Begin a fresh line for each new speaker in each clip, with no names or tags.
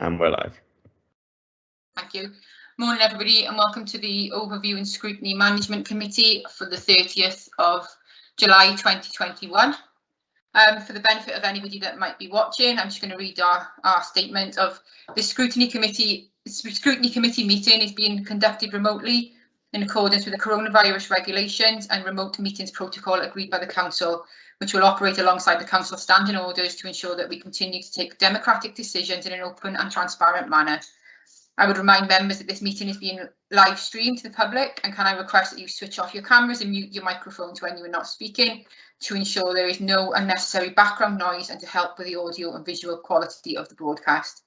And we're live.
Thank you. Morning everybody and welcome to the Overview and Scrutiny Management Committee for the 30th of July 2021. For the benefit of anybody that might be watching, I'm just going to read our statement of the Scrutiny Committee meeting is being conducted remotely in accordance with the coronavirus regulations and remote meetings protocol agreed by the Council, which will operate alongside the Council standing orders to ensure that we continue to take democratic decisions in an open and transparent manner. I would remind members that this meeting is being live streamed to the public, and can I request that you switch off your cameras and mute your microphones when you are not speaking to ensure there is no unnecessary background noise and to help with the audio and visual quality of the broadcast.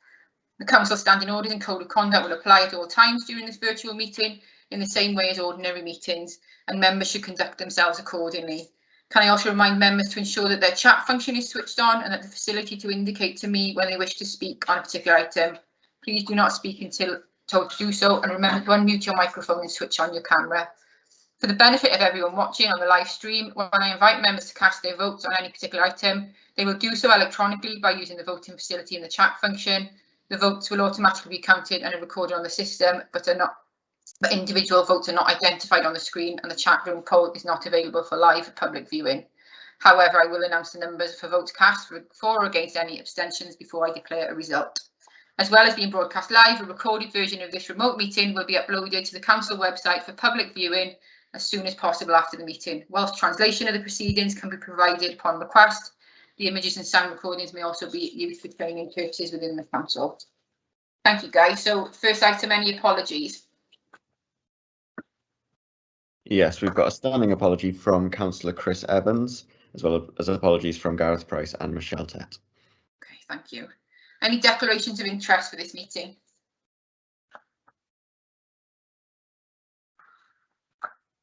The Council standing orders and code of conduct will apply at all times during this virtual meeting in the same way as ordinary meetings, and members should conduct themselves accordingly. Can I also remind members to ensure that their chat function is switched on and that the facility to indicate to me when they wish to speak on a particular item. Please do not speak until told to do so, and remember to unmute your microphone and switch on your camera. For the benefit of everyone watching on the live stream, when I invite members to cast their votes on any particular item, they will do so electronically by using the voting facility in the chat function. The votes will automatically be counted and are recorded on the system, but individual votes are not identified on the screen, and the chat room poll is not available for live public viewing. However, I will announce the numbers for votes cast for or against any abstentions before I declare a result. As well as being broadcast live, a recorded version of this remote meeting will be uploaded to the Council website for public viewing as soon as possible after the meeting. Whilst translation of the proceedings can be provided upon request, the images and sound recordings may also be used for training purposes within the Council. Thank you, guys. So, first item, any apologies?
Yes, we've got a standing apology from Councillor Chris Evans, as well as apologies from Gareth Price and Michelle Tett.
Okay, thank you. Any declarations of interest for this meeting?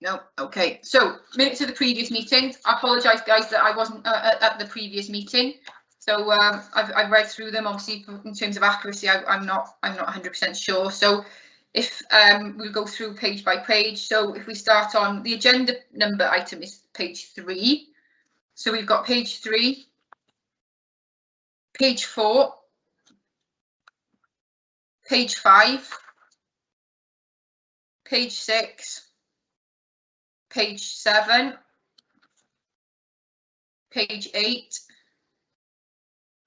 No. Okay. So minutes of the previous meeting. I apologise, guys, that I wasn't at the previous meeting. So I've read through them. Obviously, in terms of accuracy, I'm not 100% sure. So if we'll go through page by page. So if we start on the agenda number item is page 3. So we've got page 3, page 4. Page 5, page 6, page 7, page 8,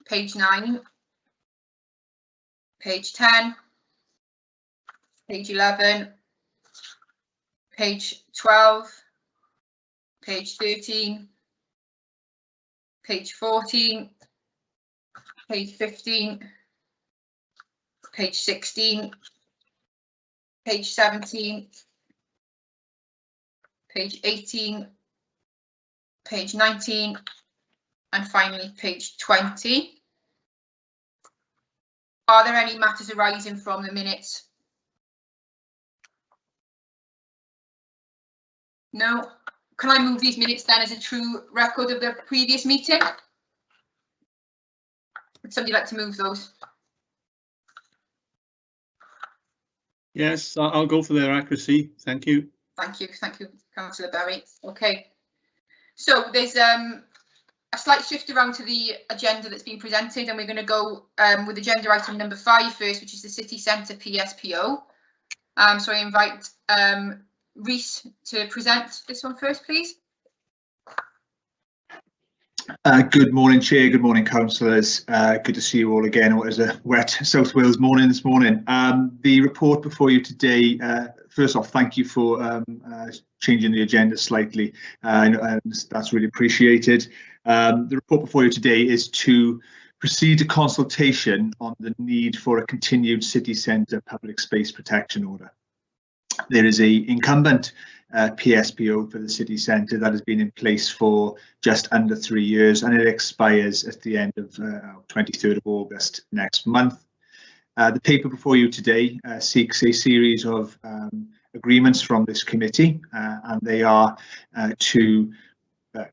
page 9, page 10, page 11, page 12, page 13, page 14, page 15, page 16, page 17, page 18, page 19, and finally page 20. Are there any matters arising from the minutes? No. Can I move these minutes then as a true record of the previous meeting? Would somebody like to move those?
Yes, I'll go for their accuracy. Thank you.
Thank you, Councillor Berry. Okay, so there's a slight shift around to the agenda that's been presented, and we're going to go with agenda item number 5 first, which is the City Centre PSPO. So I invite Rhys to present this one first, please.
Good morning, Chair. Good morning, councillors. Good to see you all again. It was a wet South Wales morning this morning. The report before you today, first off, thank you for changing the agenda slightly, and that's really appreciated. The report before you today is to proceed to consultation on the need for a continued city centre public space protection order. There is an incumbent PSPO for the city centre that has been in place for just under 3 years, and it expires at the end of 23rd of August next month. The paper before you today seeks a series of agreements from this committee, and they are to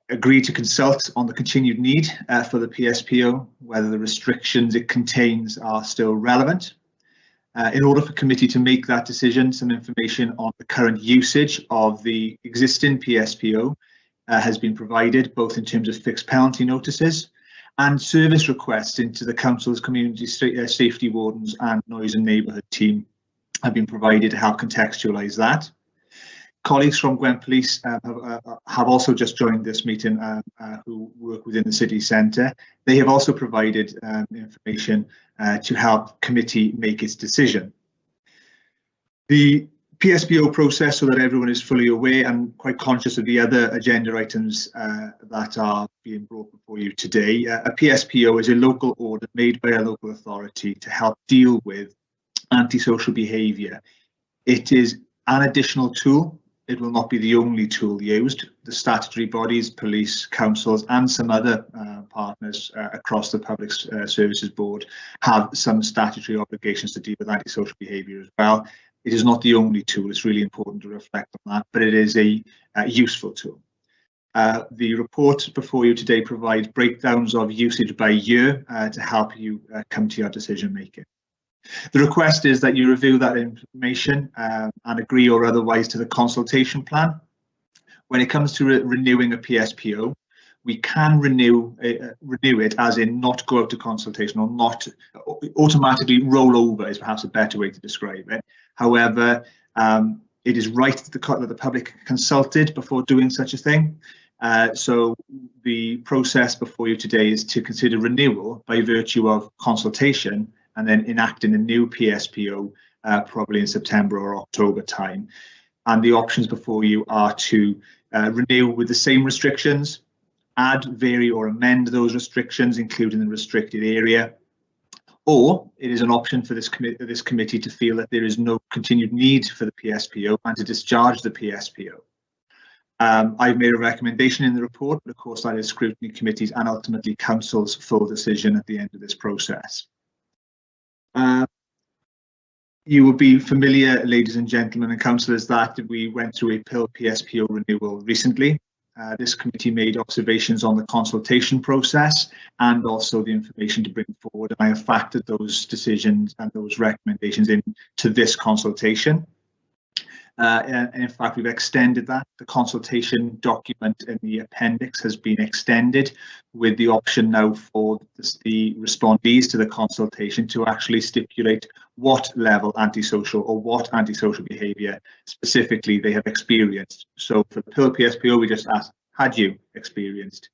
agree to consult on the continued need for the PSPO, whether the restrictions it contains are still relevant. In order for committee to make that decision, some information on the current usage of the existing PSPO has been provided, both in terms of fixed penalty notices and service requests into the council's community safety wardens and noise and neighbourhood team have been provided to help contextualise that. Colleagues from Gwent Police have also just joined this meeting who work within the city centre. They have also provided information to help committee make its decision. The PSPO process, so that everyone is fully aware and quite conscious of the other agenda items that are being brought before you today. A PSPO is a local order made by a local authority to help deal with antisocial behaviour. It is an additional tool. It will not be the only tool used. The statutory bodies, police, councils and some other partners across the Public Services Board have some statutory obligations to deal with antisocial behaviour as well. It is not the only tool. It's really important to reflect on that, but it is a useful tool. The report before you today provides breakdowns of usage by year to help you come to your decision making. The request is that you review that information and agree or otherwise to the consultation plan. When it comes to renewing a PSPO, we can renew it as in not go out to consultation or not automatically roll over is perhaps a better way to describe it. However, it is right that the public consulted before doing such a thing. So the process before you today is to consider renewal by virtue of consultation and then enacting a new PSPO probably in September or October time. And the options before you are to renew with the same restrictions, add, vary or amend those restrictions, including the restricted area, or it is an option for this committee to feel that there is no continued need for the PSPO and to discharge the PSPO. I've made a recommendation in the report, but of course that is Scrutiny Committee's and ultimately Council's full decision at the end of this process. You will be familiar, ladies and gentlemen and councillors, that we went through a PSPO renewal recently. This committee made observations on the consultation process and also the information to bring forward, and I have factored those decisions and those recommendations into this consultation. And in fact, we've extended that. The consultation document in the appendix has been extended with the option now for the respondees to the consultation to actually stipulate what level antisocial or what antisocial behaviour specifically they have experienced. So for the PSPO, we just asked, had you experienced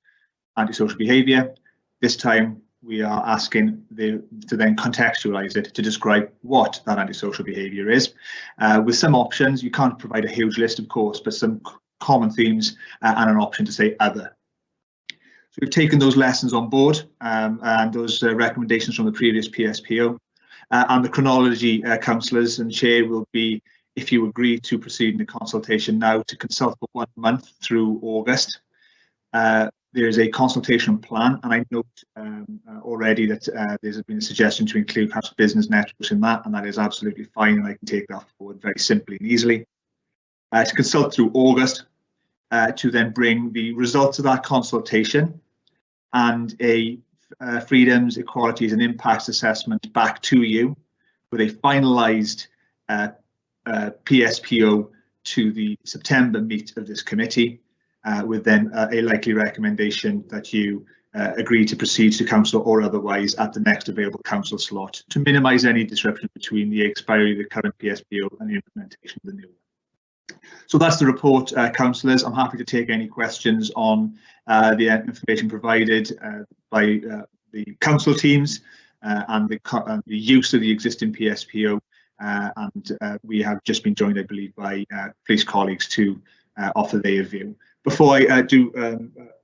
antisocial behaviour? This time we are asking to then contextualise it to describe what that antisocial behaviour is. With some options, you can't provide a huge list, of course, but some common themes and an option to say other. So we've taken those lessons on board and those recommendations from the previous PSPO. And the chronology, councillors and chair, will be, if you agree to proceed in the consultation now, to consult for 1 month through August. There is a consultation plan, and I note already that there's been a suggestion to include perhaps business networks in that, and that is absolutely fine, and I can take that forward very simply and easily. To consult through August, to then bring the results of that consultation and a freedoms, equalities and impacts assessment back to you with a finalised PSPO to the September meet of this committee. With then a likely recommendation that you agree to proceed to council or otherwise at the next available council slot to minimise any disruption between the expiry of the current PSPO and the implementation of the new one. So that's the report, councillors. I'm happy to take any questions on the information provided by the council teams and the use of the existing PSPO. And we have just been joined, I believe, by police colleagues to offer their view. Before I do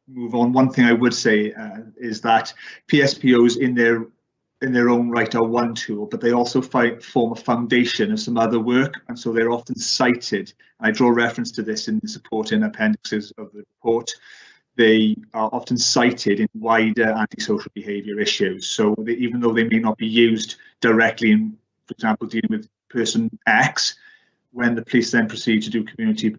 move on, one thing I would say is that PSPOs in their own right are one tool, but they also form a foundation of some other work, and so they're often cited. And I draw reference to this in the supporting appendixes of the report. They are often cited in wider antisocial behaviour issues. So even though they may not be used directly in, for example, dealing with person X, when the police then proceed to do community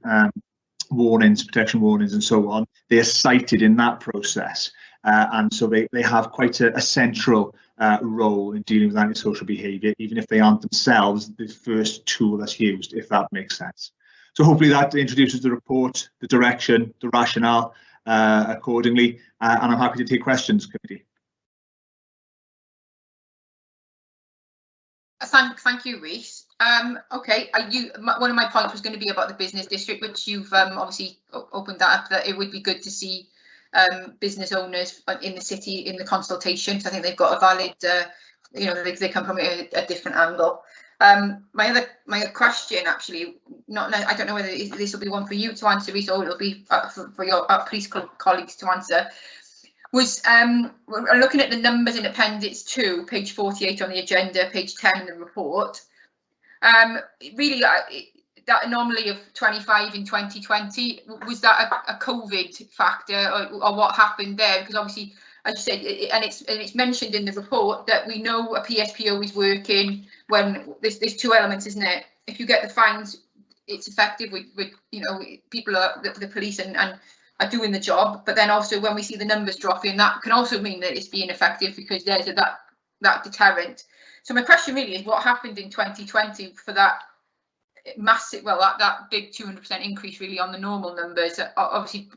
warnings, protection warnings and so on, they are cited in that process, and so they have quite a central role in dealing with antisocial behaviour, even if they aren't themselves the first tool that's used, if that makes sense. So hopefully that introduces the report, the direction, the rationale accordingly, and I'm happy to take questions, committee.
Thank you, Rhys. Okay, one of my points was going to be about the business district, which you've obviously opened that up, that it would be good to see business owners in the city in the consultation. So I think they've got a valid, they come from a different angle. My other question, actually, I don't know whether this will be one for you to answer, Rhys, or it'll be for your police colleagues to answer. Was we're looking at the numbers in Appendix 2, page 48 on the agenda, page 10 in the report. Really, that anomaly of 25 in 2020, was that a COVID factor, or what happened there? Because obviously, as you said, and it's mentioned in the report that we know a PSPO is working when there's two elements, isn't it? If you get the fines, it's effective with people are the police and are doing the job, but then also when we see the numbers dropping, that can also mean that it's being effective because there's that deterrent. So my question really is, what happened in 2020 for that massive, that big 200% increase really on the normal numbers? Obviously,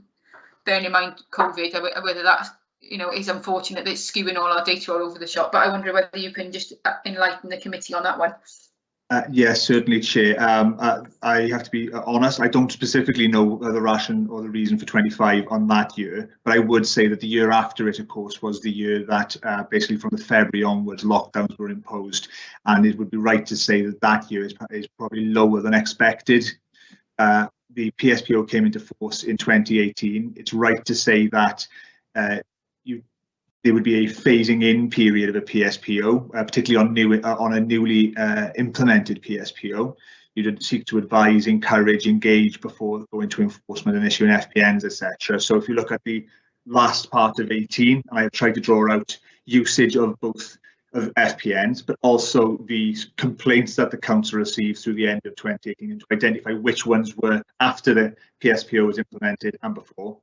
bearing in mind COVID, whether that's is unfortunate that it's skewing all our data all over the shop. But I wonder whether you can just enlighten the committee on that one.
Yes, certainly, Chair. I have to be honest, I don't specifically know the ration or the reason for 25 on that year, but I would say that the year after it, of course, was the year that basically from the February onwards, lockdowns were imposed. And it would be right to say that that year is probably lower than expected. The PSPO came into force in 2018. It's right to say that there would be a phasing in period of a PSPO, particularly on a newly implemented PSPO. You'd seek to advise, encourage, engage before going to enforcement and issuing FPNs, etc. So if you look at the last part of 18, I've tried to draw out usage of both of FPNs, but also the complaints that the council received through the end of 2018, and to identify which ones were after the PSPO was implemented and before.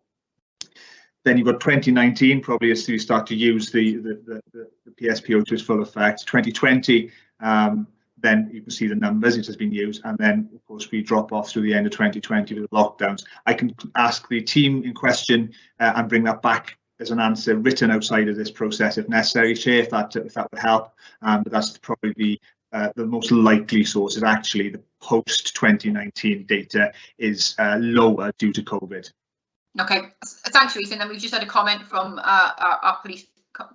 Then you've got 2019, probably as you start to use the PSPO to its full effect. 2020, then you can see the numbers, it has been used. And then, of course, we drop off through the end of 2020 with the lockdowns. I can ask the team in question and bring that back as an answer written outside of this process if necessary, Chair, if that would help. But that's probably the most likely source. Is actually the post-2019 data is lower due to COVID.
Okay, thanks, Rhys. And then we've just had a comment from our police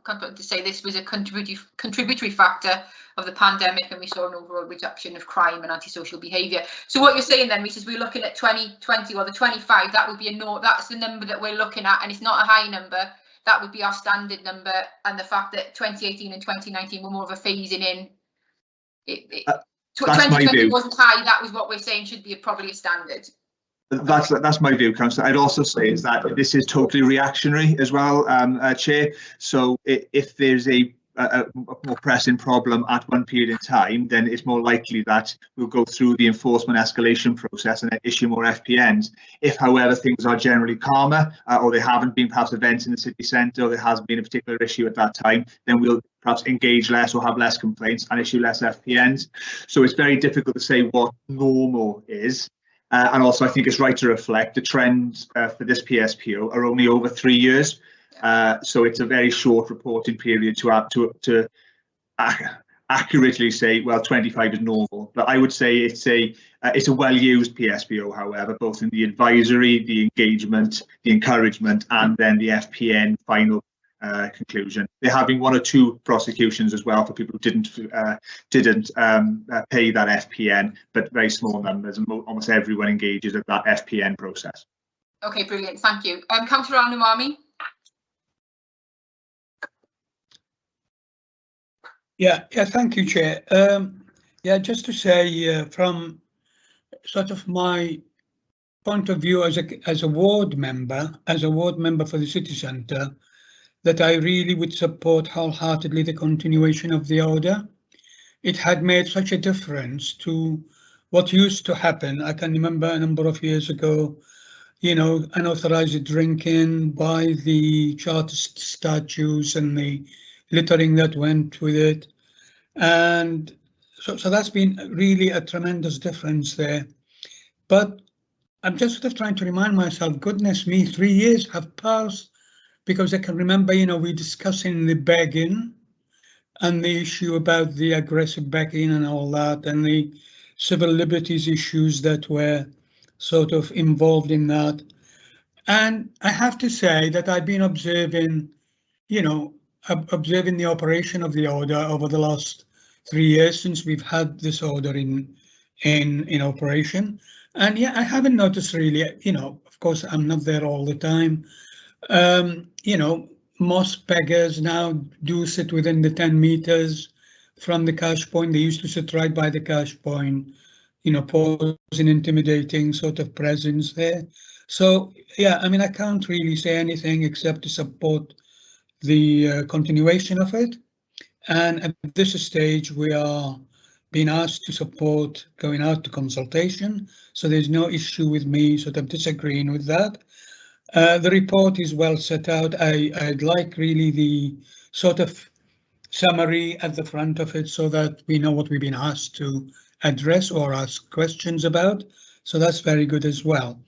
to say this was a contributory factor of the pandemic, and we saw an overall reduction of crime and antisocial behaviour. So what you're saying then, Rhys, is we're looking at 2020 or the 25. That would be that's the number that we're looking at, and it's not a high number. That would be our standard number, and the fact that 2018 and 2019 were more of a phasing in. 2020 wasn't high. That was what we're saying should be probably a standard.
That's my view, Councillor. I'd also say is that this is totally reactionary as well, Chair. So if there's a more pressing problem at one period in time, then it's more likely that we'll go through the enforcement escalation process and then issue more FPNs. If, however, things are generally calmer, or there haven't been perhaps events in the city centre, or there has been a particular issue at that time, then we'll perhaps engage less or have less complaints and issue less FPNs. So it's very difficult to say what normal is. And also, I think it's right to reflect the trends for this PSPO are only over 3 years. So it's a very short reporting period to accurately say, well, 25 is normal. But I would say it's a well-used PSPO, however, both in the advisory, the engagement, the encouragement, and then the FPN final conclusion. There have been 1 or 2 prosecutions as well for people who didn't pay that FPN, but very small numbers, and almost everyone engages at that FPN process.
Okay, brilliant, thank you. Councillor Al-Nuami.
Yeah, thank you, Chair. Just to say, from sort of my point of view as a ward member for the city centre, that I really would support wholeheartedly the continuation of the order. It had made such a difference to what used to happen. I can remember a number of years ago, unauthorized drinking by the Chartist statues and the littering that went with it. And so that's been really a tremendous difference there. But I'm just sort of trying to remind myself, goodness me, 3 years have passed, because I can remember, we're discussing the begging and the issue about the aggressive backing and all that, and the civil liberties issues that were sort of involved in that. And I have to say that I've been observing, observing the operation of the order over the last 3 years since we've had this order in operation. And yeah, I haven't noticed really, of course, I'm not there all the time. Most beggars now do sit within the 10 meters from the cash point. They used to sit right by the cash point, posing intimidating sort of presence there. So, yeah, I mean, I can't really say anything except to support the continuation of it. And at this stage, we are being asked to support going out to consultation. So there's no issue with me sort of disagreeing with that. The report is well set out. I'd like really the sort of summary at the front of it so that we know what we've been asked to address or ask questions about. So that's very good as well.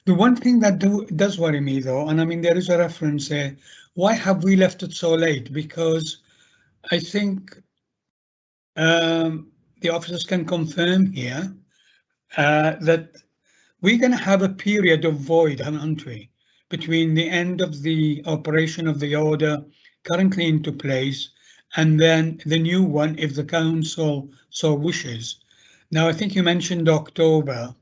The one thing that does worry me though, and I mean, there is a reference there, why have we left it so late? Because I think the officers can confirm here that we're going to have a period of void, aren't we, between the end of the operation of the order currently into place and then the new one if the council so wishes. Now, I think you mentioned October.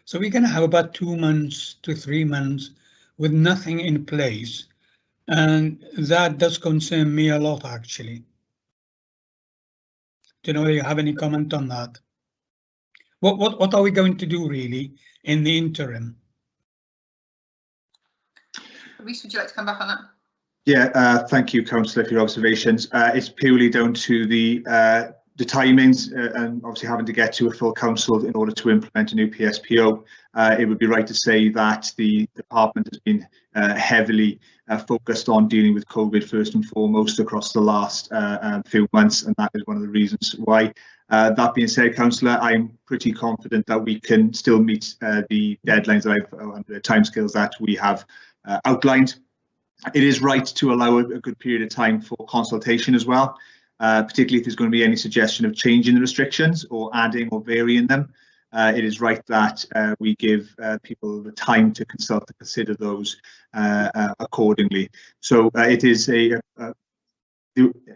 So we're going to have about 2 months to 3 months with nothing in place. And that does concern me a lot, actually. Do you know, you have any comment on that? What are we going to do really in the interim?
Rhys, would you like to come back on that?
Yeah, thank you, Councillor, for your observations. It's purely down to the timings and obviously having to get to a full council in order to implement a new PSPO. It would be right to say that the department has been heavily focused on dealing with COVID first and foremost across the last few months, and that is one of the reasons why. That being said, Councillor, I'm pretty confident that we can still meet the deadlines and the timescales that we have outlined. It is right to allow a good period of time for consultation as well, particularly if there's going to be any suggestion of changing the restrictions or adding or varying them. It is right that we give people the time to consult and consider those accordingly. So it is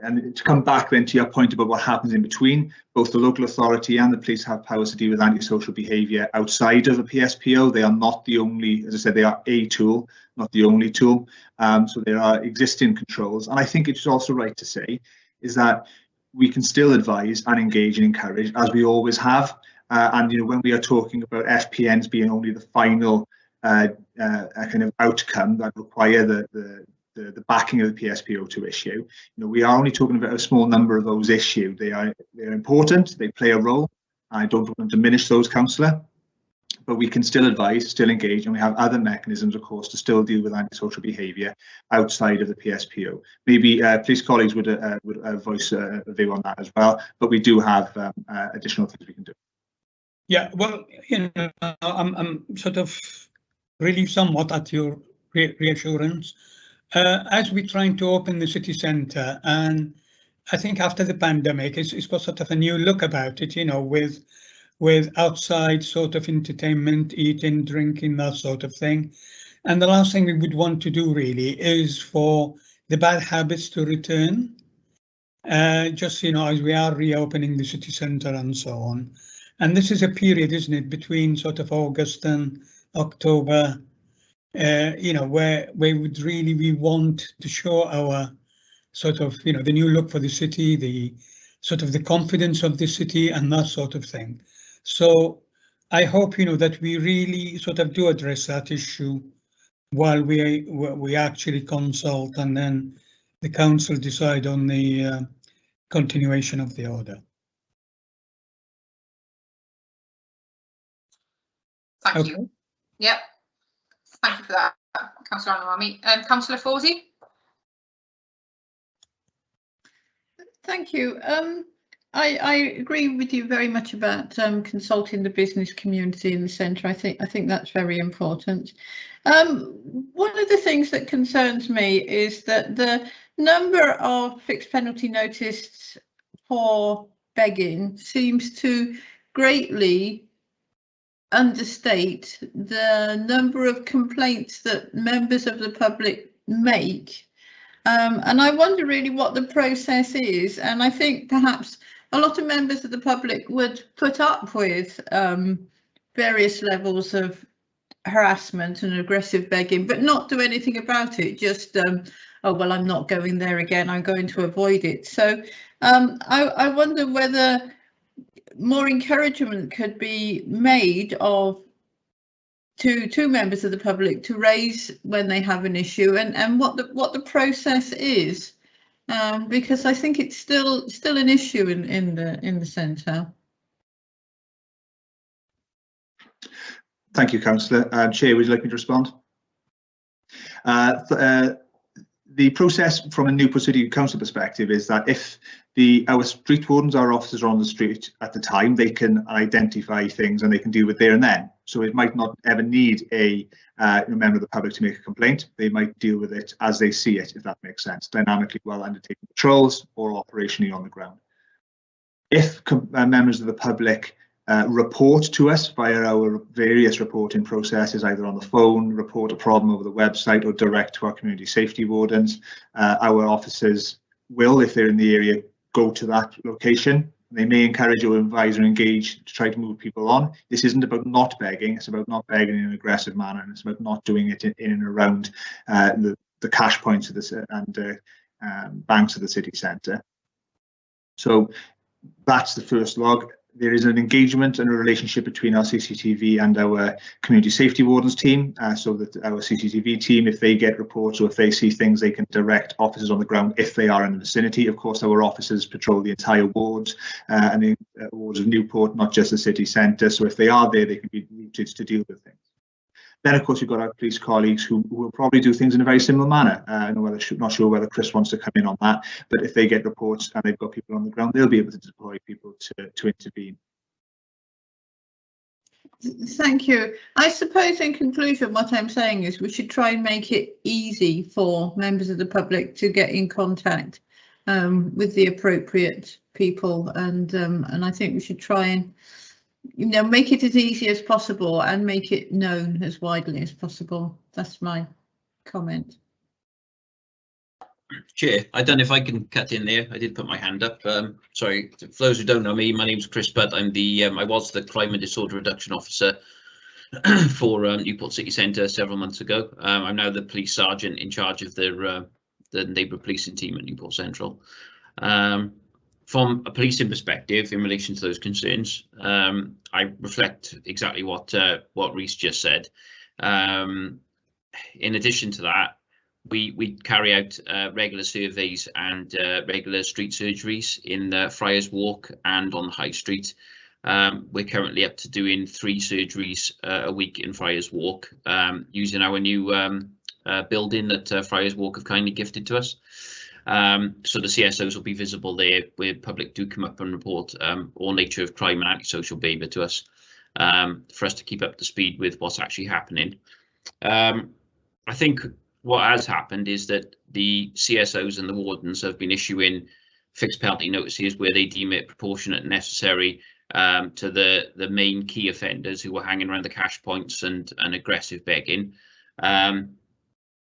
and to come back then to your point about what happens in between, both the local authority and the police have powers to deal with antisocial behaviour outside of the PSPO. They are not the only, as I said, they are a tool, not the only tool. So there are existing controls. And I think it's also right to say is that we can still advise and engage and encourage, as we always have. And when we are talking about FPNs being only the final kind of outcome that require the backing of the PSPO to issue, we are only talking about a small number of those issued. They're important, they play a role. I don't want to diminish those, Councillor, but we can still advise, still engage, and we have other mechanisms, of course, to still deal with antisocial behaviour outside of the PSPO. Maybe police colleagues would voice a view on that as well, but we do have additional things we can do. Yeah, well, I'm sort of relieved somewhat at your reassurance. As we're trying to open the city centre, and I think after the pandemic, it's got sort of a new look about it, with outside sort of entertainment, eating, drinking, that sort of thing. And the last thing we would want to do really is for the bad habits to return, just, as we are reopening the city centre and so on. And this is a period, isn't it, between sort of August and October, where we want to show our sort of, the new look for the city, the sort of the confidence of the city and that sort of thing. So I hope, that we really sort of do address that issue while we actually consult and then the council decide on the continuation of the order.
Thank you. Yep. Thank you for that, Councillor Anwami. Councillor Fawzi.
Thank you. I agree with you very much about consulting the business community in the centre. I think that's very important. One of the things that concerns me is that the number of fixed penalty notices for begging seems to greatly understate the number of complaints that members of the public make. And I wonder really what the process is. And I think perhaps a lot of members of the public would put up with various levels of harassment and aggressive begging, but not do anything about it. Just, oh, well, I'm not going there again. I'm going to avoid it. So I wonder whether more encouragement could be made to members of the public to raise when they have an issue, and what the process is, because I think it's still an issue in the centre.
Thank you, Councillor. Chair, would you like me to respond? The process from a Newport City Council perspective is that if our street wardens, our officers are on the street at the time, they can identify things and they can deal with there and then. So it might not ever need a member of the public to make a complaint. They might deal with it as they see it, if that makes sense, dynamically while undertaking patrols or operationally on the ground. If members of the public report to us via our various reporting processes, either on the phone, report a problem over the website, or direct to our community safety wardens, our officers will, if they're in the area, go to that location. They may encourage or advise or engage to try to move people on. This isn't about not begging, it's about not begging in an aggressive manner, and it's about not doing it in and around the cash points of and banks of the city centre. So that's the first log. There is an engagement and a relationship between our CCTV and our community safety wardens team, so that our CCTV team, if they get reports or if they see things, they can direct officers on the ground if they are in the vicinity. Of course, our officers patrol the entire wards and the wards of Newport, not just the city centre. So if they are there, they can be routed to deal with things. Then, of course, we've got our police colleagues who will probably do things in a very similar manner. I'm not sure whether Chris wants to come in on that, but if they get reports and they've got people on the ground, they'll be able to deploy people to intervene.
Thank you. I suppose in conclusion, what I'm saying is we should try and make it easy for members of the public to get in contact with the appropriate people, and I think we should try and make it as easy as possible and make it known as widely as possible. That's my comment.
Chair, I don't know if I can cut in there. I did put my hand up. Sorry, for those who don't know me, my name's Chris Butt. I'm I was the Crime and Disorder Reduction Officer for Newport City Centre several months ago. I'm now the police sergeant in charge of the neighbourhood policing team at Newport Central. From a policing perspective, in relation to those concerns, I reflect exactly what Rhys just said. In addition to that, we carry out regular surveys and regular street surgeries in Friars Walk and on the High Street. We're currently up to doing 3 surgeries a week in Friars Walk, using our new building that Friars Walk have kindly gifted to us. So the CSOs will be visible there, where public do come up and report all nature of crime and antisocial behaviour to us, for us to keep up to speed with what's actually happening. I think what has happened is that the CSOs and the wardens have been issuing fixed penalty notices where they deem it proportionate and necessary to the main key offenders who were hanging around the cash points and aggressive begging.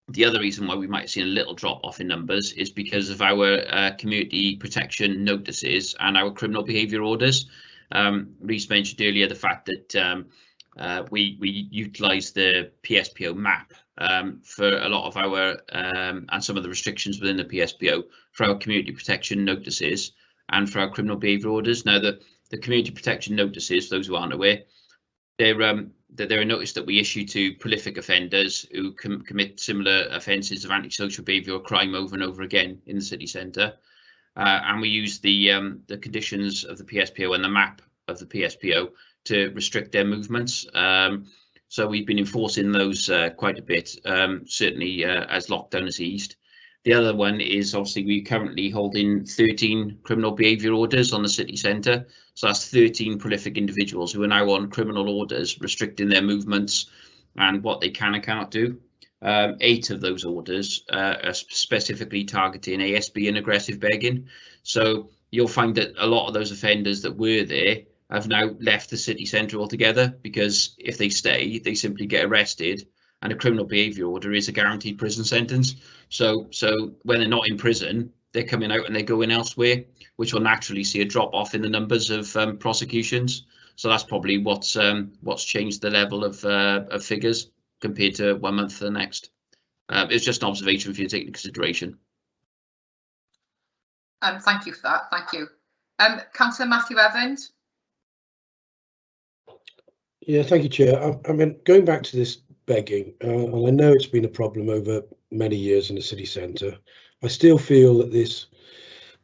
The other reason why we might have seen a little drop off in numbers is because of our community protection notices and our criminal behaviour orders. Rhys mentioned earlier the fact that we utilise the PSPO map for a lot of our and some of the restrictions within the PSPO for our community protection notices and for our criminal behaviour orders. Now, the community protection notices, for those who aren't aware, they're a notice that we issue to prolific offenders who commit similar offences of antisocial behaviour or crime over and over again in the city centre, and we use the conditions of the PSPO and the map of the PSPO to restrict their movements. So we've been enforcing those quite a bit, certainly as lockdown has eased. The other one is obviously we're currently holding 13 criminal behaviour orders on the city centre. So that's 13 prolific individuals who are now on criminal orders restricting their movements and what they can and cannot do. 8 of those orders are specifically targeting ASB and aggressive begging. So you'll find that a lot of those offenders that were there have now left the city centre altogether, because if they stay, they simply get arrested, and a criminal behaviour order is a guaranteed prison sentence. So when they're not in prison, they're coming out and they're going elsewhere, which will naturally see a drop off in the numbers of prosecutions. So that's probably what's changed the level of figures compared to 1 month to the next. It's just an observation for you to take into consideration.
Thank you for that. Thank you. Councillor Matthew Evans.
Yeah, thank you, Chair. I mean, going back to this begging, and I know it's been a problem over many years in the city centre, I still feel that this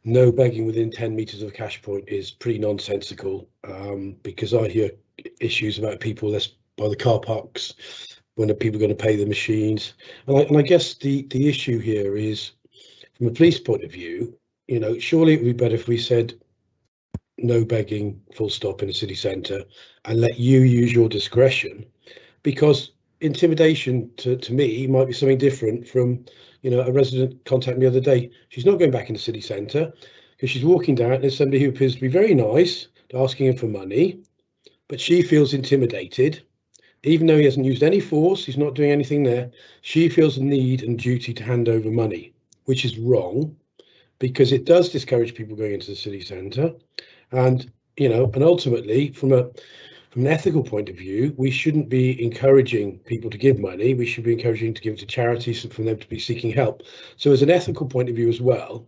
no begging within 10 metres of a cash point is pretty nonsensical, because I hear issues about people that's by the car parks when are people going to pay the machines, and I guess the issue here is, from a police point of view, you know, surely it would be better if we said no begging full stop in the city centre and let you use your discretion, because intimidation to me might be something different from, you know, a resident contacted me the other day. She's not going back in the city centre because she's walking down and there's somebody who appears to be very nice asking her for money, but she feels intimidated. Even though he hasn't used any force, he's not doing anything there, she feels a need and duty to hand over money, which is wrong, because it does discourage people going into the city centre. And, you know, and ultimately from an ethical point of view, we shouldn't be encouraging people to give money. We should be encouraging to give to charities and for them to be seeking help. So as an ethical point of view as well,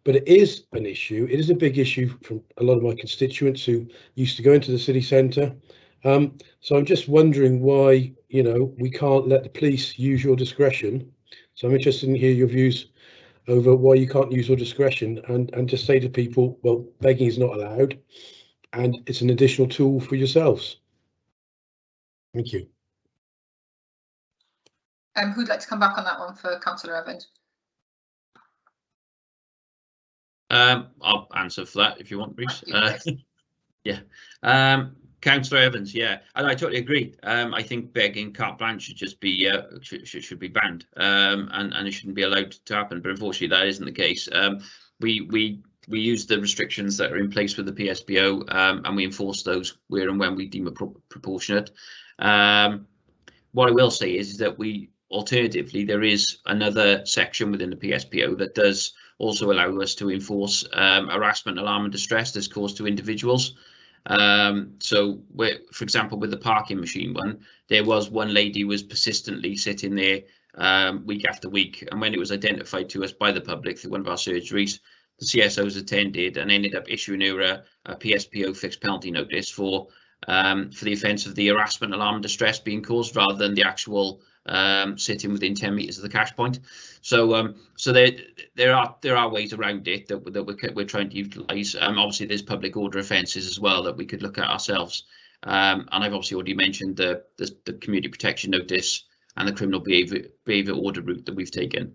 but it is an issue. It is a big issue from a lot of my constituents who used to go into the city centre. So I'm just wondering why, you know, we can't let the police use your discretion. So I'm interested in hear your views over why you can't use your discretion and just say to people, well, begging is not allowed and it's an additional tool for yourselves. Thank you.
Who'd like to come back on that one for Councillor Evans?
I'll answer for that if you want, Bruce. Yeah. Councillor Evans, yeah, and I totally agree. I think begging carte blanche should just be should be banned, and it shouldn't be allowed to happen. But unfortunately, that isn't the case. We use the restrictions that are in place with the PSPO, and we enforce those where and when we deem it proportionate. What I will say is that alternatively, there is another section within the PSPO that does also allow us to enforce harassment, alarm, and distress that's caused to individuals. So for example, with the parking machine one, there was one lady who was persistently sitting there week after week, and when it was identified to us by the public through one of our surgeries, the CSOs attended and ended up issuing her a PSPO fixed penalty notice for the offence of the harassment, alarm, and distress being caused, rather than the actual sitting within 10 metres of the cash point. So there are ways around it that we're trying to utilise. Obviously, there's public order offences as well that we could look at ourselves. And I've obviously already mentioned the community protection notice and the criminal behaviour order route that we've taken.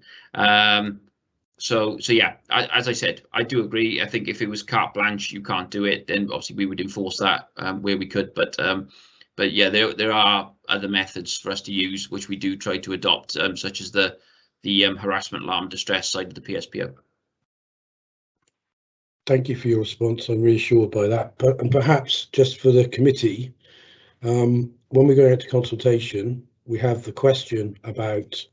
So yeah, as I said, I do agree. I think if it was carte blanche, you can't do it, then obviously we would enforce that where we could. But yeah, there are other methods for us to use, which we do try to adopt, such as the harassment, alarm, distress side of the PSPO.
Thank you for your response. I'm reassured by that. And perhaps just for the committee, when we go into consultation, we have the question about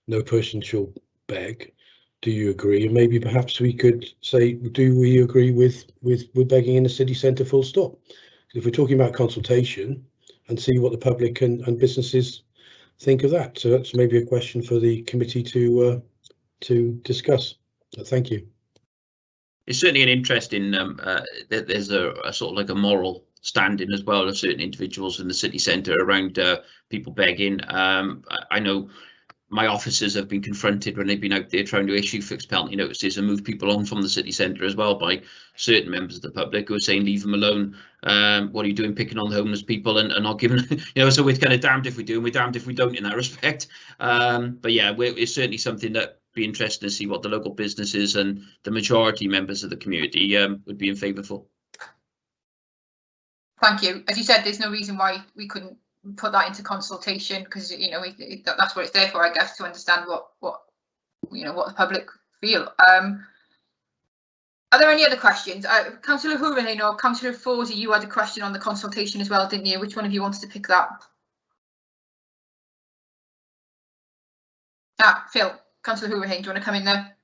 no person shall beg. Do you agree? And maybe perhaps we could say, do we agree with begging in the city centre full stop? If we're talking about consultation, and see what the public and businesses think of that. So that's maybe a question for the committee to discuss. Thank you.
It's certainly an interest in that there's a sort of like a moral standing as well of certain individuals in the city centre around people begging. I know my officers have been confronted when they've been out there trying to issue fixed penalty notices and move people on from the city centre as well by certain members of the public who are saying, leave them alone. What are you doing picking on the homeless people and not giving, so we're kind of damned if we do and we're damned if we don't in that respect. But yeah, it's certainly something that be interested to see what the local businesses and the majority members of the community would be in favour for.
Thank you. As you said, there's no reason why we couldn't put that into consultation, because that's what it's there for, I guess, to understand what the public feel. Are there any other questions? Councillor Houlihan or Councillor Forsey, you had a question on the consultation as well, didn't you? Which one of you wants to pick that? Phil, Councillor Houlihan, do you want to come in there?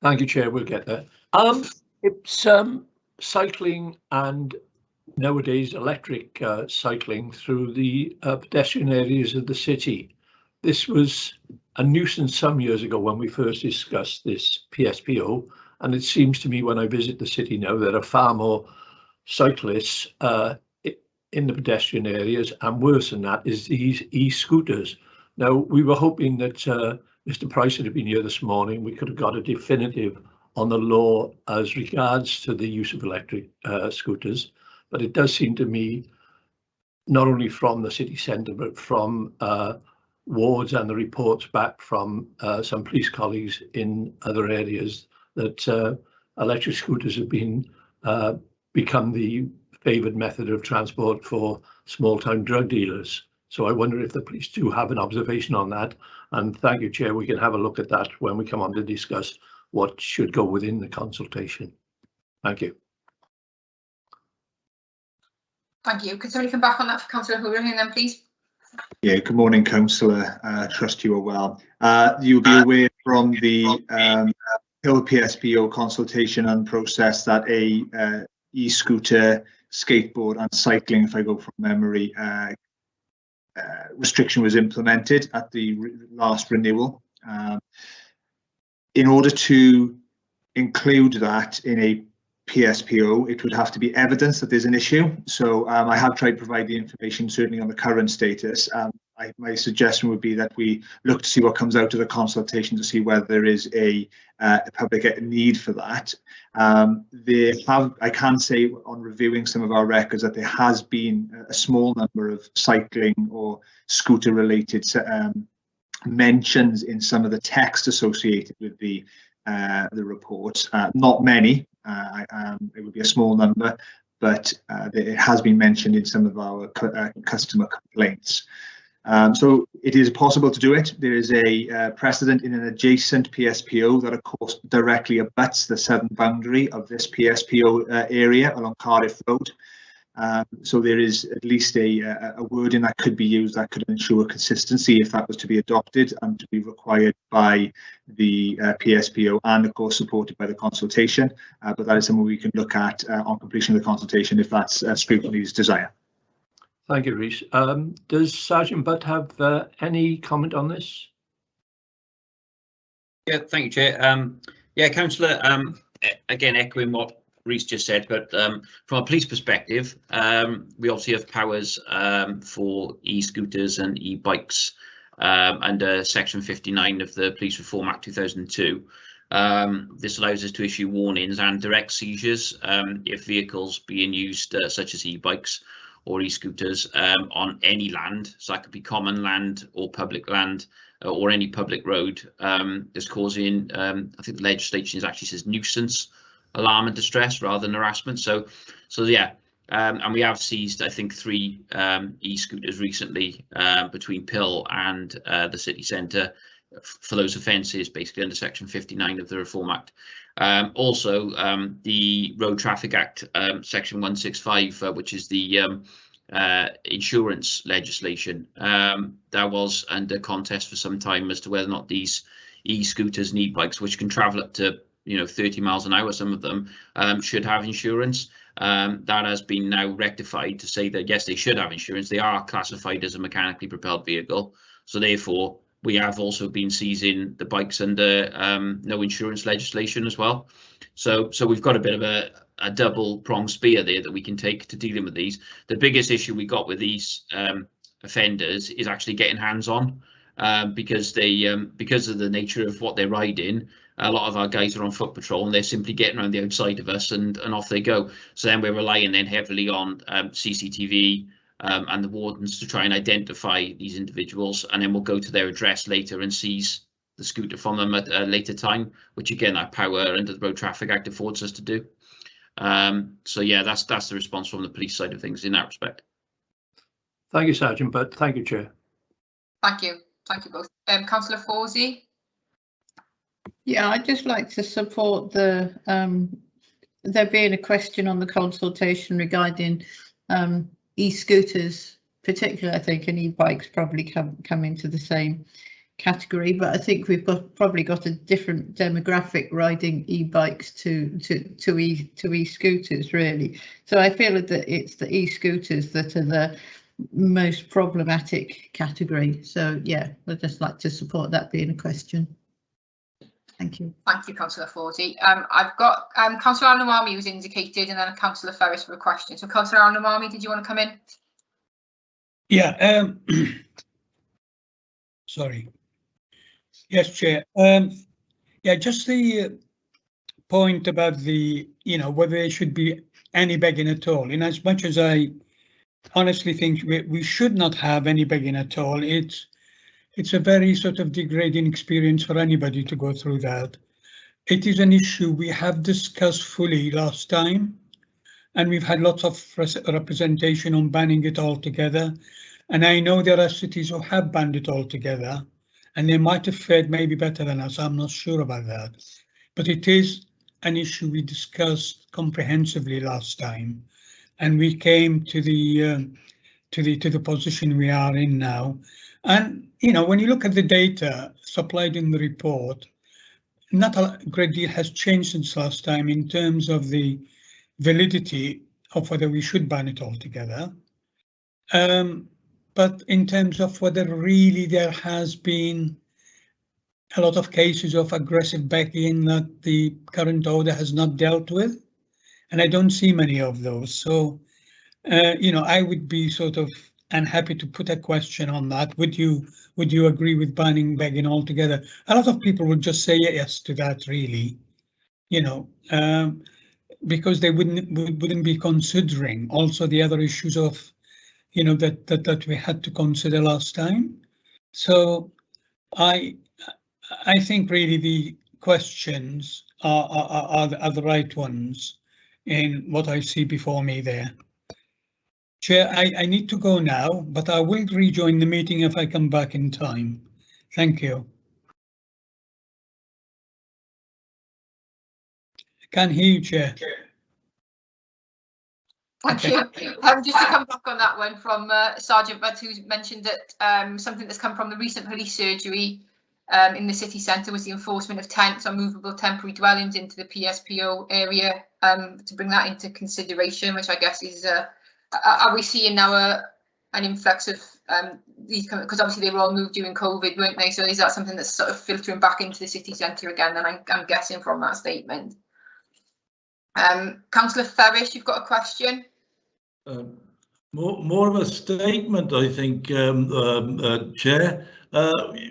Thank you, Chair. We'll get there. It's cycling and nowadays electric cycling through the pedestrian areas of the city. This was a nuisance some years ago when we first discussed this PSPO, and it seems to me when I visit the city now there are far more cyclists in the pedestrian areas, and worse than that is these e-scooters. Now, we were hoping that Mr. Price had been here this morning. We could have got a definitive on the law as regards to the use of electric scooters, but it does seem to me, not only from the city centre, but from wards and the reports back from some police colleagues in other areas, that electric scooters have been become the favoured method of transport for small-town drug dealers. So I wonder if the police do have an observation on that. And thank you, Chair. We can have a look at that when we come on to discuss what should go within the consultation. Thank you.
Thank you. Could somebody come back on that for Councillor Houlihan then, please?
Yeah, good morning, Councillor. Trust you are well. You'll be aware from the Hill PSPO consultation and process that a e-scooter, skateboard and cycling, if I go from memory, restriction was implemented at the last renewal. In order to include that in a PSPO, it would have to be evidence that there's an issue. So I have tried to provide the information certainly on the current status. My suggestion would be that we look to see what comes out of the consultation to see whether there is a public need for that. I can say on reviewing some of our records that there has been a small number of cycling or scooter related mentions in some of the text associated with the reports. Not many. It would be a small number, but it has been mentioned in some of our customer complaints. So it is possible to do it. There is a precedent in an adjacent PSPO that, of course, directly abuts the southern boundary of this PSPO area along Cardiff Road. So there is at least a wording that could be used that could ensure consistency if that was to be adopted and to be required by the PSPO and, of course, supported by the consultation. But that is something we can look at on completion of the consultation if that's Scrutiny's desire.
Thank you, Rhys. Does Sergeant Butt have any comment on this?
Yeah, thank you, Chair. Yeah, Councillor, again, echoing what Rhys just said, but from a police perspective, we obviously have powers for e-scooters and e-bikes under Section 59 of the Police Reform Act 2002. This allows us to issue warnings and direct seizures if vehicles being used, such as e-bikes or e-scooters, on any land. So that could be common land or public land or any public road, is causing, I think the legislation actually says nuisance, alarm and distress rather than harassment. So yeah, and we have seized, I think, 3 e-scooters recently between Pill and the city centre for those offences, basically under Section 59 of the Reform Act. Also, the Road Traffic Act, Section 165, which is the insurance legislation, that was under contest for some time as to whether or not these e-scooters and e-bikes, which can travel up to 30 miles an hour, some of them, should have insurance. That has been now rectified to say that yes, they should have insurance. They are classified as a mechanically propelled vehicle, so therefore we have also been seizing the bikes under no insurance legislation as well. So we've got a bit of a double-pronged spear there that we can take to dealing with these. The biggest issue we got with these offenders is actually getting hands-on, because of the nature of what they're riding. a lot of our guys are on foot patrol and they're simply getting around the outside of us and off they go. So then we're relying then heavily on CCTV and the wardens to try and identify these individuals, and then we'll go to their address later and seize the scooter from them at a later time, which again our power under the Road Traffic Act affords us to do. So yeah, that's the response from the police side of things in that respect.
Thank you, Sergeant, but thank you, Chair.
Thank you both. Councillor Fawsey.
Yeah, I'd just like to support the there being a question on the consultation regarding e-scooters, particularly I think, and e-bikes probably come into the same category, but I think we've probably got a different demographic riding e-bikes to e-scooters really. So I feel that it's the e-scooters that are the most problematic category. So yeah, I'd just like to support that being a question. Thank you.
Thank you, Councillor Fawsey. I've got Councillor Al-Nawami who's indicated, and then Councillor Ferris for a question. So Councillor Al-Nawami, did you want to come in?
Yeah. Sorry. Yes, Chair. Yeah, just the point about the, whether there should be any begging at all. In as much as I honestly think we should not have any begging at all, it's a very sort of degrading experience for anybody to go through that. It is an issue we have discussed fully last time, and we've had lots of representation on banning it altogether. And I know there are cities who have banned it altogether, and they might have fared maybe better than us. I'm not sure about that, but it is an issue we discussed comprehensively last time, and we came to the position we are in now. And when you look at the data supplied in the report, not a great deal has changed since last time in terms of the validity of whether we should ban it altogether. But in terms of whether really there has been a lot of cases of aggressive begging that the current order has not dealt with, and I don't see many of those. So, I would be sort of unhappy to put a question on that. Would you agree with banning begging altogether? A lot of people would just say yes to that, really, because they wouldn't be considering also the other issues of that we had to consider last time. So I think really the questions are the right ones in what I see before me there. Chair, I need to go now, but I will rejoin the meeting if I come back in time. Thank you. I can't hear you, Chair.
Thank you. Just to come back on that one from Sergeant Budd, who's mentioned that something that's come from the recent police surgery in the city centre was the enforcement of tents on movable temporary dwellings into the PSPO area, to bring that into consideration, which I guess is, are we seeing now an influx of these, because obviously they were all moved during COVID, weren't they? So is that something that's sort of filtering back into the city centre again? And I'm guessing from that statement. Councillor Ferris, you've got a question?
More of a statement, I think, Chair.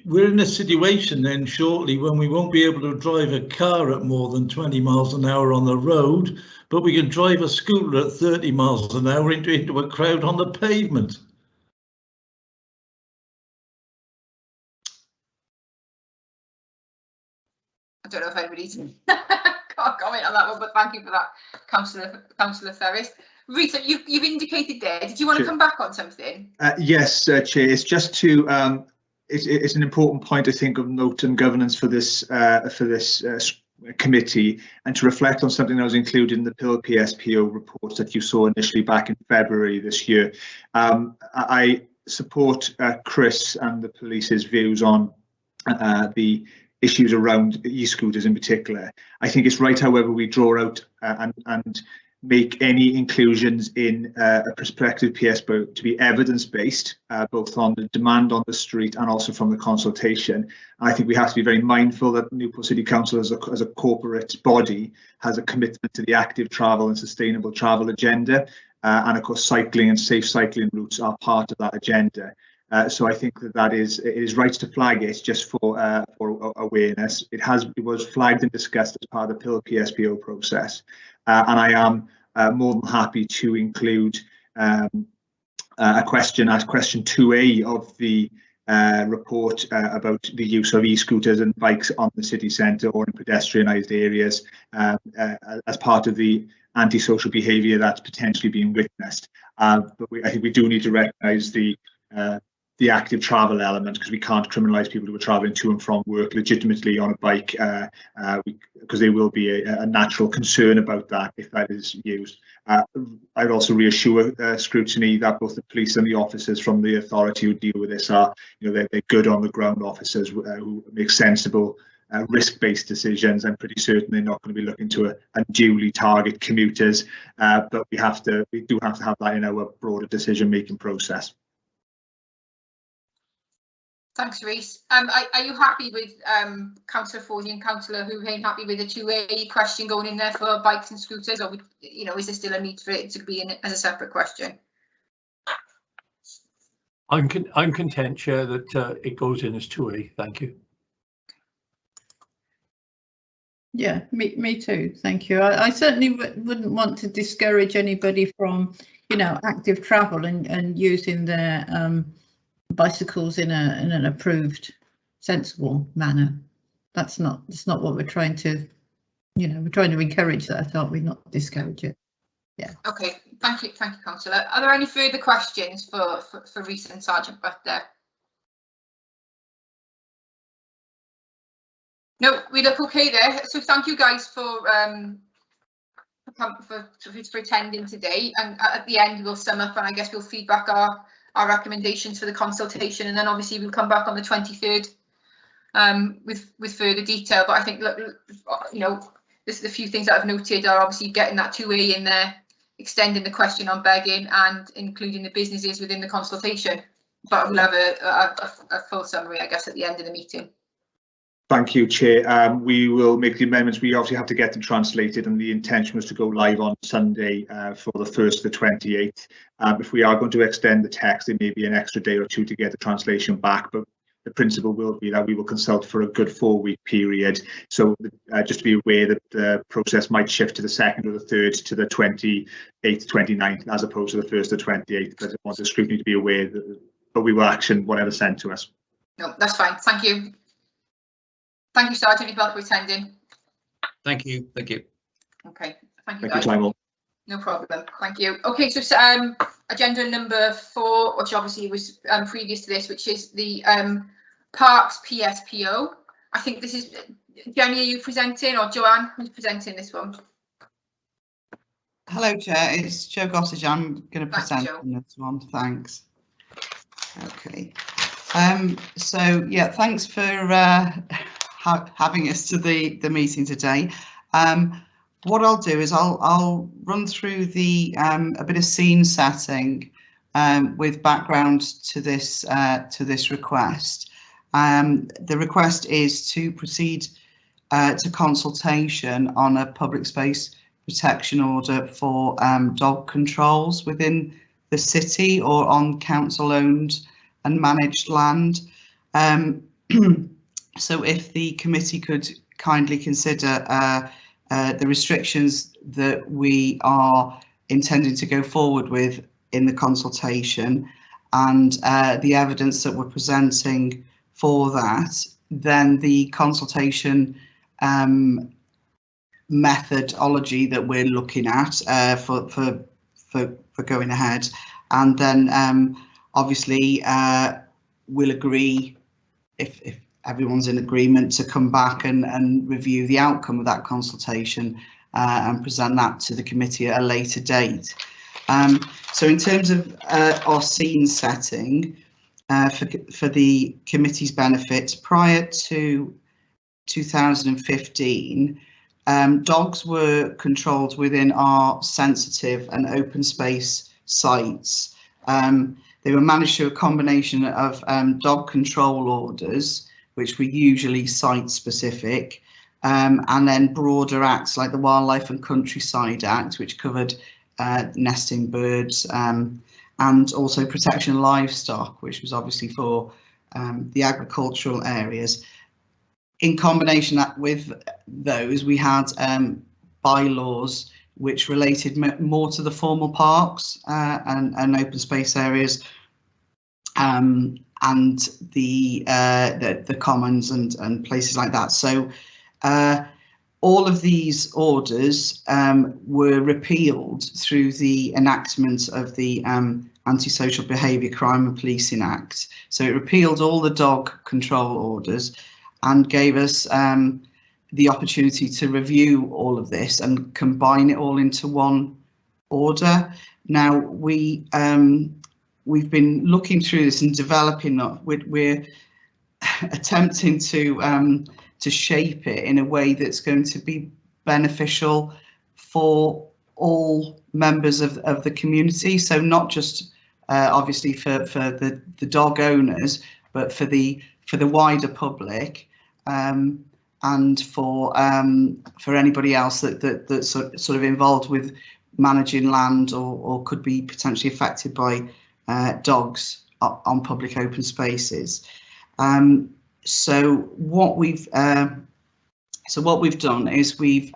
We're in a situation then shortly when we won't be able to drive a car at more than 20 miles an hour on the road, but we can drive a scooter at 30 miles an hour into a crowd on the pavement.
I don't know if anybody's got a comment on that one, but thank you for that, Councillor Ferris. Rita, you've indicated there. Did you want to come back on something?
Yes, Chair. It's just to it's an important point, I think, of note and governance for this committee, and to reflect on something that was included in the PSPO report that you saw initially back in February this year. I support Chris and the police's views on the issues around e-scooters in particular. I think it's right, however, we draw out and make any inclusions in a prospective PSPO to be evidence-based, both on the demand on the street and also from the consultation. I think we have to be very mindful that Newport City Council as a corporate body has a commitment to the active travel and sustainable travel agenda. And of course, cycling and safe cycling routes are part of that agenda. So I think that it is right to flag it just for awareness. It was flagged and discussed as part of the PIL PSPO process, and I am more than happy to include a question as question 2A of the report about the use of e-scooters and bikes on the city centre or in pedestrianised areas as part of the antisocial behaviour that's potentially being witnessed. But I think we do need to recognise the active travel element, because we can't criminalise people who are travelling to and from work legitimately on a bike, because there will be a natural concern about that if that is used. I'd also reassure Scrutiny that both the police and the officers from the authority who deal with this are, they're good on the ground officers who make sensible risk-based decisions. I'm pretty certain they're not going to be looking to unduly target commuters, but we do have to have that in our broader decision-making process.
Thanks, Rhys. Are you happy with Councillor Foley and Councillor Houhain happy with the 2A question going in there for bikes and scooters, or is there still a need for it to be in as a separate question?
I'm content, Chair, that it goes in as 2A. Thank you.
Yeah, me too. Thank you. I certainly wouldn't want to discourage anybody from, active travel and using their bicycles in an approved, sensible manner. That's not what we're trying to, we're trying to encourage that, aren't we? Not discourage it. Yeah. Okay.
Thank you, Councillor. Are there any further questions for Rhys and Sergeant Butler? No, we look okay there. So thank you guys for attending today. And at the end we'll sum up, and I guess we'll feedback our recommendations for the consultation, and then obviously we'll come back on the 23rd with further detail. But I think, this is a few things that I've noted are obviously getting that 2A in there, extending the question on begging, and including the businesses within the consultation. But we'll have a full summary, I guess, at the end of the meeting.
Thank you, Chair. We will make the amendments. We obviously have to get them translated, and the intention was to go live on Sunday for the 1st to the 28th. If we are going to extend the text, there may be an extra day or two to get the translation back, but the principle will be that we will consult for a good 4-week period. So just to be aware that the process might shift to the 2nd or the 3rd to the 28th, 29th, as opposed to the 1st to 28th, because I want the Scrutiny to be aware that, but we will action whatever's sent to us.
No, that's fine. Thank you. Thank you, Sergeant, for attending.
Thank you. Thank you.
Okay. Thank you,
guys.
Thank you, Timon. No problem. Thank you. Okay, so agenda number 4, which obviously was previous to this, which is the Parks PSPO. I think this is Jenny. Are you presenting, or Joanne? Who's presenting this one?
Hello, Chair. It's Jo Gossage. I'm going to present on this one. Thanks. Okay. So yeah, thanks for having us to the meeting today. What I'll do is I'll run through a bit of scene setting with background to this request. The request is to proceed to consultation on a public space protection order for dog controls within the city or on council-owned and managed land. So if the committee could kindly consider the restrictions that we are intending to go forward with in the consultation, and the evidence that we're presenting for that, then the consultation methodology that we're looking at for going ahead, and then obviously we'll agree, if everyone's in agreement, to come back and review the outcome of that consultation and present that to the committee at a later date. So in terms of our scene setting, for the committee's benefit, prior to 2015, dogs were controlled within our sensitive and open space sites. They were managed through a combination of dog control orders, which were usually site specific, and then broader acts like the Wildlife and Countryside Act, which covered nesting birds and also protection of livestock, which was obviously for the agricultural areas. In combination with those, we had bylaws which related more to the formal parks and open space areas, and the commons and places like that. So all of these orders were repealed through the enactment of the Antisocial Behaviour, Crime and Policing Act. So it repealed all the dog control orders and gave us the opportunity to review all of this and combine it all into one order. Now we've been looking through this and developing. We're attempting to shape it in a way that's going to be beneficial for all members of the community. So not just obviously for the dog owners, but for the wider public. And for anybody else that's sort of involved with managing land or could be potentially affected by dogs on public open spaces. So what we've done is we've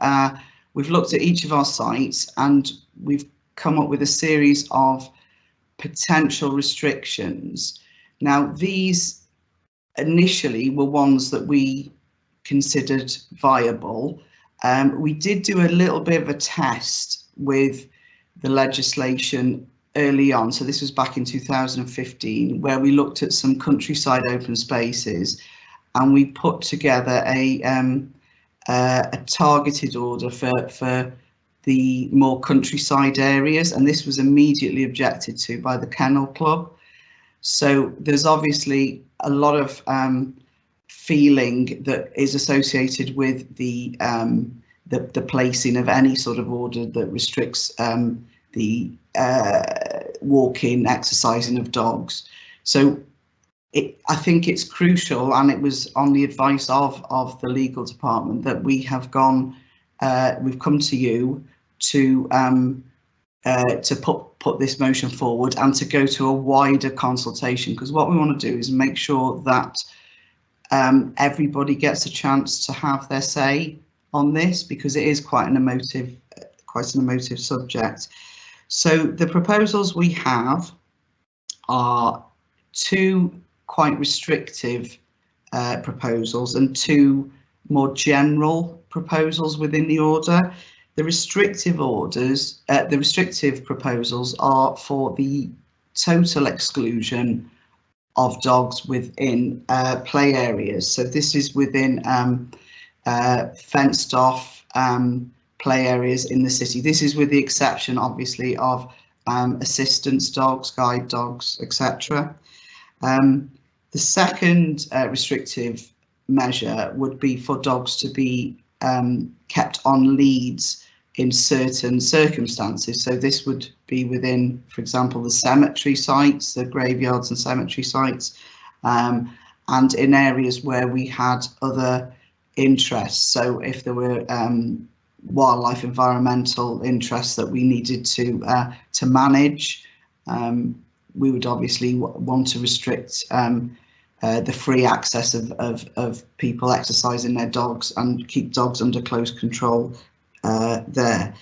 looked at each of our sites and we've come up with a series of potential restrictions. Now these initially were ones that we considered viable. We did do a little bit of a test with the legislation early on, so this was back in 2015, where we looked at some countryside open spaces and we put together a targeted order for the more countryside areas, and this was immediately objected to by the Kennel Club. So there's obviously a lot of feeling that is associated with the placing of any sort of order that restricts the walking, exercising of dogs. So I think it's crucial, and it was on the advice of the legal department that we have gone. We've come to you to put this motion forward and to go to a wider consultation, because what we want to do is make sure that everybody gets a chance to have their say on this, because it is quite an emotive subject. So the proposals we have are two quite restrictive proposals and two more general proposals within the order. The restrictive proposals are for the total exclusion of dogs within play areas. So this is within fenced off play areas in the city. This is with the exception, obviously, of assistance dogs, guide dogs, etc. The second restrictive measure would be for dogs to be kept on leads in certain circumstances. So this would be within, for example, the cemetery sites, the graveyards and cemetery sites, and in areas where we had other interests. So if there were wildlife environmental interests that we needed to manage, we would obviously want to restrict the free access of people exercising their dogs and keep dogs under close control there.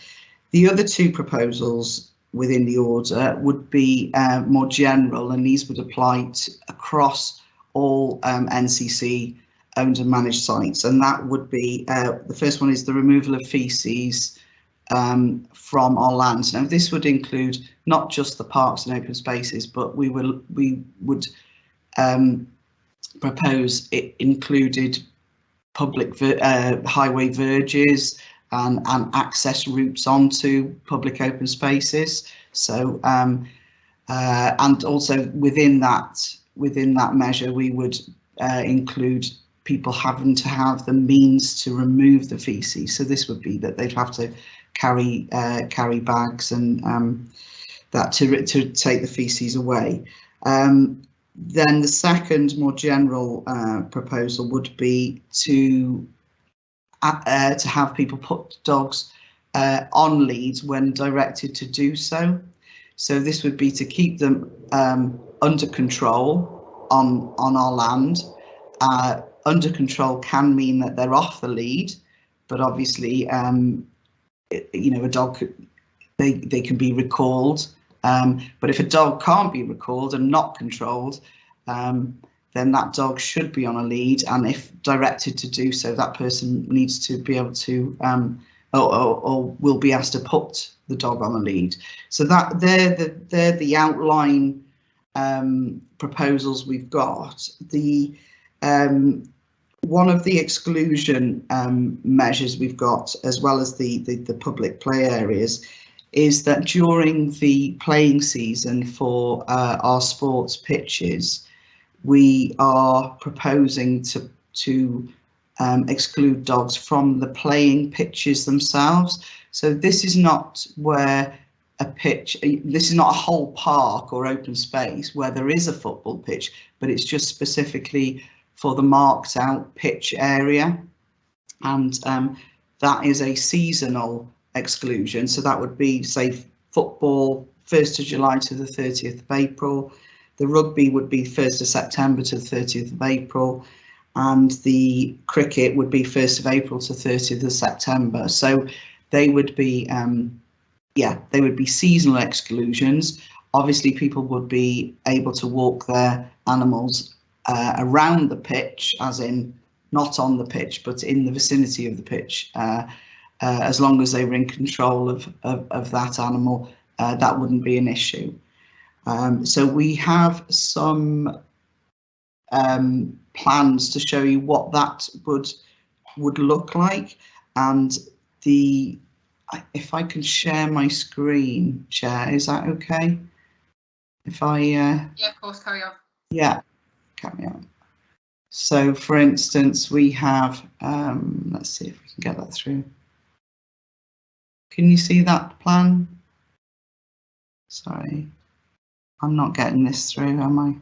The other two proposals within the order would be more general, and these would apply across all NCC owned and managed sites, and that would be the first one is the removal of feces from our lands. Now this would include not just the parks and open spaces, but we would propose it included public highway verges and access routes onto public open spaces. So and also within that measure we would include people having to have the means to remove the feces. So this would be that they'd have to carry bags and that to take the feces away. Then the second more general proposal would be to have people put dogs on leads when directed to do so. So this would be to keep them under control on our land. Under control can mean that they're off the lead, but obviously, you know, a dog, they can be recalled. But if a dog can't be recalled and not controlled, then that dog should be on a lead, and if directed to do so, that person needs to be able to, or will be asked to put the dog on a lead. So that they're the outline proposals we've got. The one of the exclusion measures we've got, as well as the public play areas, is that during the playing season for our sports pitches, we are proposing to exclude dogs from the playing pitches themselves. So this is not where a pitch, this is not a whole park or open space where there is a football pitch, but it's just specifically for the marked out pitch area. And that is a seasonal exclusion. So that would be, say, football 1st of July to the 30th of April. The rugby would be 1st of September to the 30th of April, and the cricket would be 1st of April to 30th of September. So they would be, they would be seasonal exclusions. Obviously, people would be able to walk their animals around the pitch, as in not on the pitch, but in the vicinity of the pitch, as long as they were in control of that animal. That wouldn't be an issue. So we have some plans to show you what that would look like, and if I can share my screen, Chair, is that okay? If I
yeah, of course, carry on.
Yeah, carry on. So, for instance, we have let's see if we can get that through. Can you see that plan? Sorry. I'm not getting this through, am I?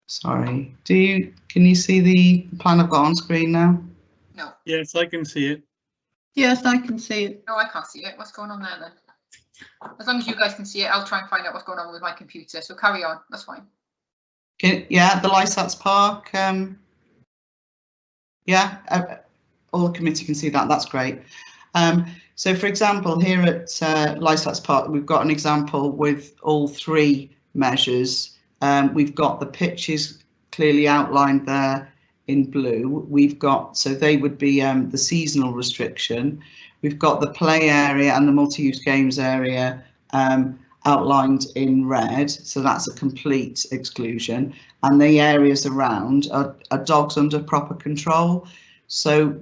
Sorry. Can you see the plan I've got on screen now?
No.
Yes, I can see it.
Yes, I can see it.
No, I can't see it. What's going on there then? As long as you guys can see it, I'll try and find out what's going on with my computer. So carry on. That's fine.
Yeah, the Lysats Park. All the committee can see that. That's great. So, for example, here at Lysats Park, we've got an example with all three measures. We've got the pitches clearly outlined there in blue. We've got, so they would be the seasonal restriction. We've got the play area and the multi-use games area outlined in red. So that's a complete exclusion. And the areas around are dogs under proper control. So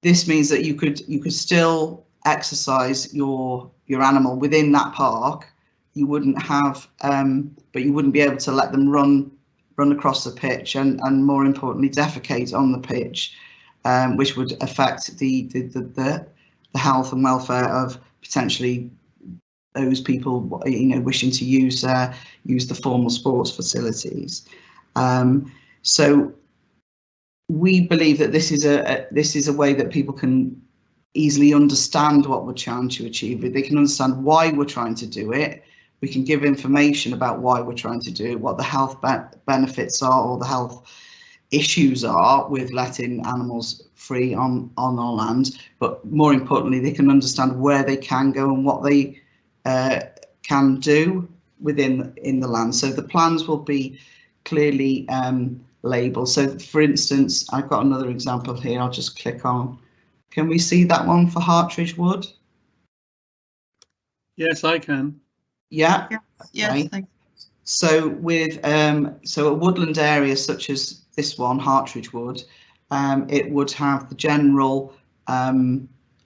this means that you could still exercise your animal within that park. You wouldn't have, but you wouldn't be able to let them run across the pitch and more importantly defecate on the pitch, which would affect the health and welfare of potentially those people, you know, wishing to use the formal sports facilities. So we believe that this is a way that people can easily understand what we're trying to achieve. They can understand why we're trying to do it. We can give information about why we're trying to do it, what the health benefits are or the health issues are with letting animals free on our land. But more importantly, they can understand where they can go and what they can do in the land. So the plans will be clearly labelled. So, for instance, I've got another example here. I'll just click on. Can we see that one for Hartridge Wood?
Yes, I can.
Yeah.
Yes.
Okay.
Thank you.
So with so a woodland area such as this one, Hartridge Wood, it would have the general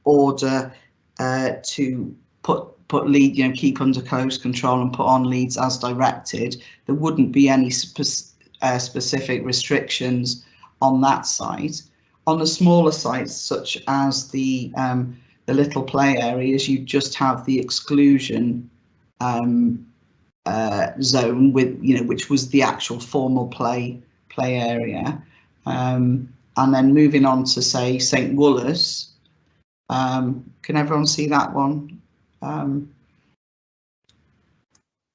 order to put lead, you know, keep under close control and put on leads as directed. There wouldn't be any specific restrictions on that site. On the smaller sites, such as the little play areas, you just have the exclusion zone with, you know, which was the actual formal play area, and and then moving on to say St Woolas. Can everyone see that one?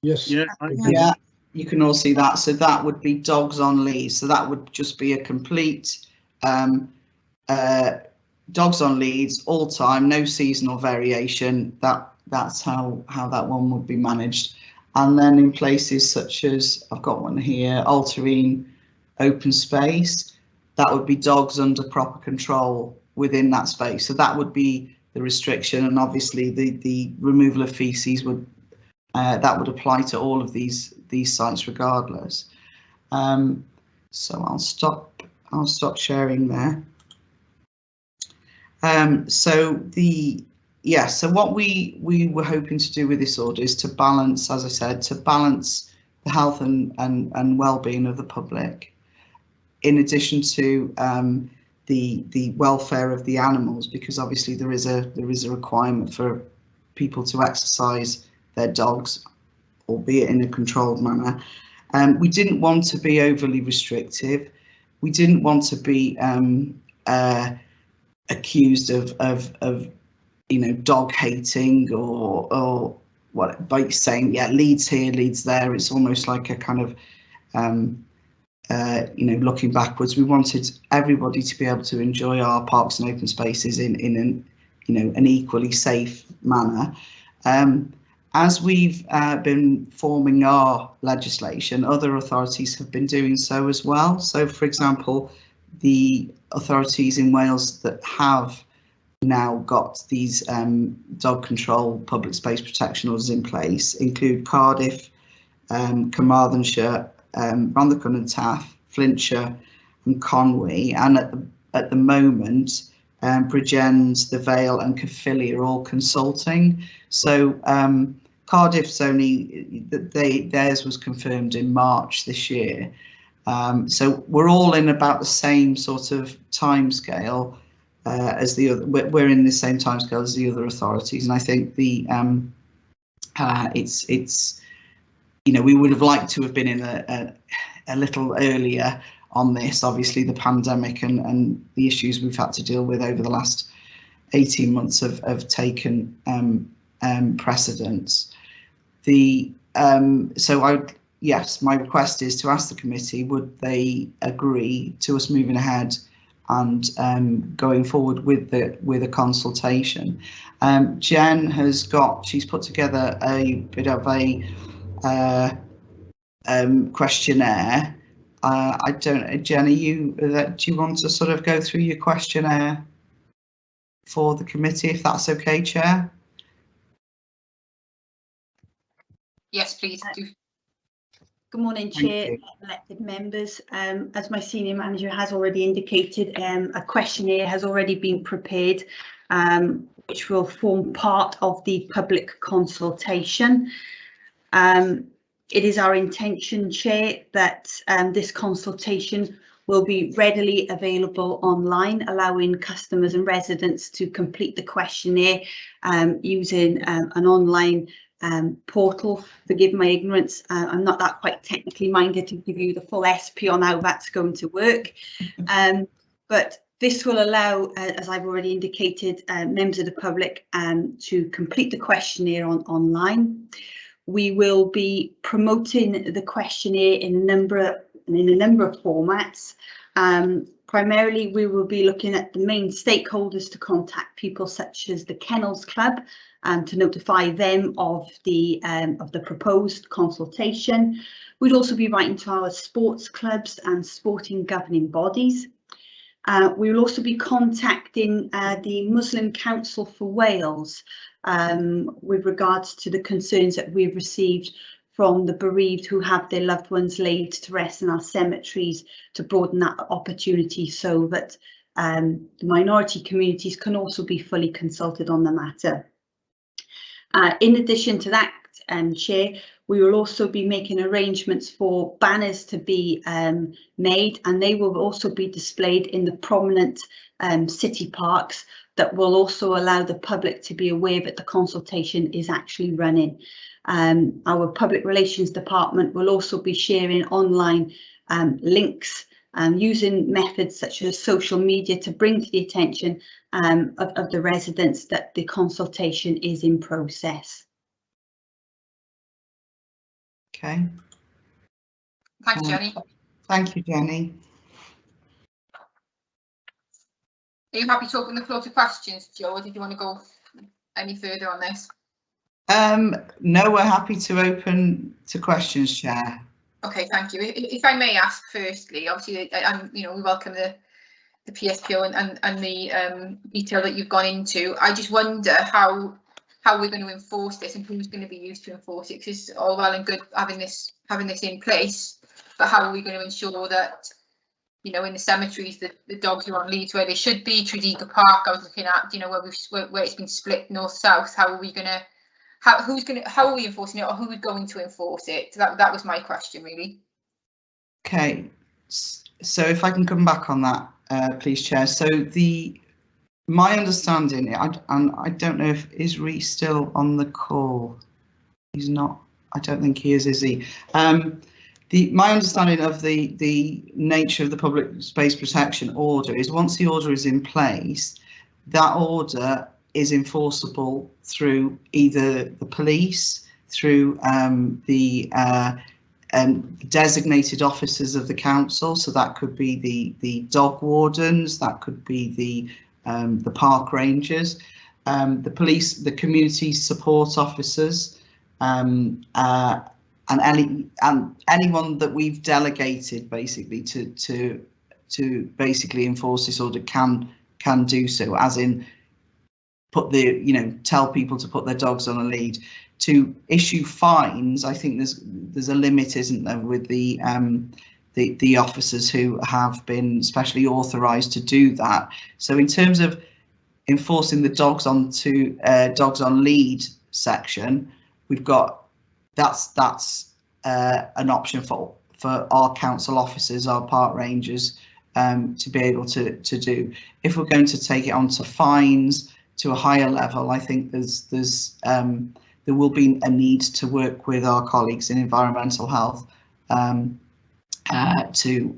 Yes.
Yeah,
Yeah, you can all see that. So that would be dogs on leads. So that would just be a complete dogs on leads all time, no seasonal variation. That's how that one would be managed. And then in places such as, I've got one here, Alterine open space, that would be dogs under proper control within that space. So that would be the restriction, and obviously the removal of feces would that would apply to all of these sites regardless. So I'll stop sharing there. So what we were hoping to do with this order is to balance, as I said, to balance the health and well-being of the public, in addition to the welfare of the animals, because obviously there is a requirement for people to exercise their dogs, albeit in a controlled manner. We didn't want to be overly restrictive. We didn't want to be accused of dog hating or what, by saying leads here, leads there. It's almost like a kind of looking backwards. We wanted everybody to be able to enjoy our parks and open spaces in an equally safe manner. As we've been forming our legislation, other authorities have been doing so as well. So, for example, the authorities in Wales that have now got these dog control public space protection orders in place include Cardiff, Carmarthenshire, Rhondda and Taff, Flintshire and Conwy, and at the moment Bridgend, the Vale and Caerphilly are all consulting. So Cardiff's only, theirs was confirmed in March this year. So we're all in about the same sort of timescale as the other. We're in the same timescale as the other authorities, and I think the it's we would have liked to have been in a little earlier on this. Obviously, the pandemic and the issues we've had to deal with over the last 18 months have taken precedence. Yes, my request is to ask the committee, would they agree to us moving ahead and going forward with a consultation? Jen she's put together a bit of a questionnaire. Jen, do you want to sort of go through your questionnaire for the committee, if that's okay, Chair?
Yes, please do.
Good morning, Chair, elected members. As my senior manager has already indicated, a questionnaire has already been prepared, which will form part of the public consultation. It is our intention, Chair, that this consultation will be readily available online, allowing customers and residents to complete the questionnaire using an online portal. Forgive my ignorance, I'm not that quite technically minded to give you the full SP on how that's going to work. But this will allow, as I've already indicated, members of the public to complete the questionnaire online. We will be promoting the questionnaire in a number of formats. Primarily, we will be looking at the main stakeholders to contact, people such as the Kennels Club, to notify them of the proposed consultation. We'd also be writing to our sports clubs and sporting governing bodies. We will also be contacting the Muslim Council for Wales with regards to the concerns that we've received from the bereaved who have their loved ones laid to rest in our cemeteries, to broaden that opportunity so that the minority communities can also be fully consulted on the matter. In addition to that, Chair, we will also be making arrangements for banners to be made, and they will also be displayed in the prominent city parks that will also allow the public to be aware that the consultation is actually running. Our public relations department will also be sharing online links using methods such as social media to bring to the attention of the residents that the consultation is in process.
Okay.
Thanks, Jenny.
Thank you, Jenny.
Are you happy to open the floor to questions, Joe, or did you want to go any further on this?
No, we're happy to open to questions, Chair.
Okay, thank you. If I may ask, firstly, obviously, we welcome the PSPO and the detail that you've gone into. I just wonder how we're going to enforce this and who's going to be used to enforce it. Because it's all well and good having this in place, but how are we going to ensure that, in the cemeteries, the dogs are on leads where they should be? Tredegar Park, I was looking at, where it's been split north-south. How are we going to? How are we enforcing it, or who's going to enforce it? That was my question, really.
Okay, so if I can come back on that, please, Chair. So my understanding, and I don't know if is Reece still on the call. He's not. I don't think he is he? My understanding of the nature of the public space protection order is once the order is in place, that order is enforceable through either the police, through the designated officers of the council. So that could be the dog wardens, that could be the park rangers, the police, the community support officers, and anyone that we've delegated basically to basically enforce this order can do so, as in tell people to put their dogs on a lead. To issue fines, I think there's a limit, isn't there, with the officers who have been specially authorised to do that. So in terms of enforcing the dogs on lead section, we've got that's an option for our council officers, our park rangers, to be able to do. If we're going to take it on to fines to a higher level, I think there will be a need to work with our colleagues in environmental health to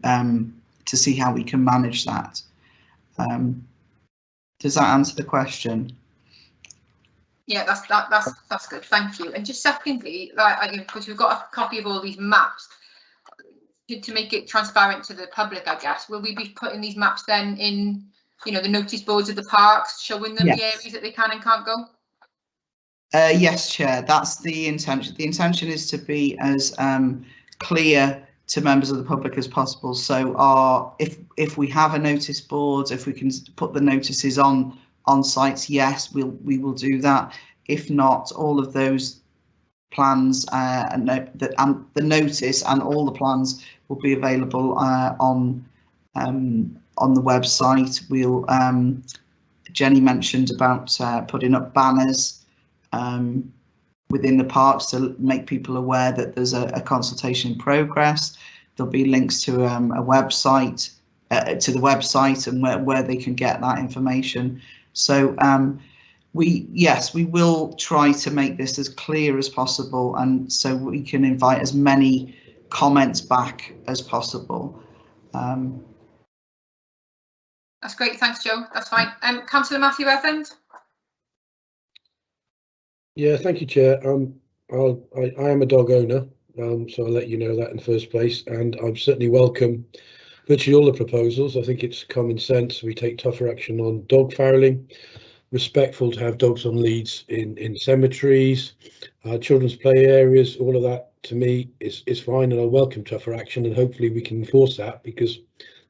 see how we can manage that. Does that answer the question?
Yeah, that's good. Thank you. And just secondly, because we've got a copy of all these maps to make it transparent to the public, I guess. Will we be putting these maps then in, the notice boards of the parks, showing them the areas that they can and can't go?
Yes, Chair, that's the intention. The intention is to be as clear to members of the public as possible. So if we have a notice board, if we can put the notices on sites, yes, we will do that. If not, all of those plans and the notice and all the plans will be available on the website. We'll Jenny mentioned about putting up banners within the parks to make people aware that there's a consultation in progress. There'll be links to a website, to the website, and where they can get that information. So we will try to make this as clear as possible, and so we can invite as many comments back as possible.
That's great, thanks, Joe. That's fine. Councillor Matthew Evans.
Yeah, thank you, Chair. I am a dog owner, so I'll let you know that in the first place, and I certainly welcome virtually all the proposals. I think it's common sense. We take tougher action on dog farrowing, respectful to have dogs on leads in cemeteries, children's play areas. All of that to me is fine, and I welcome tougher action, and hopefully we can enforce that, because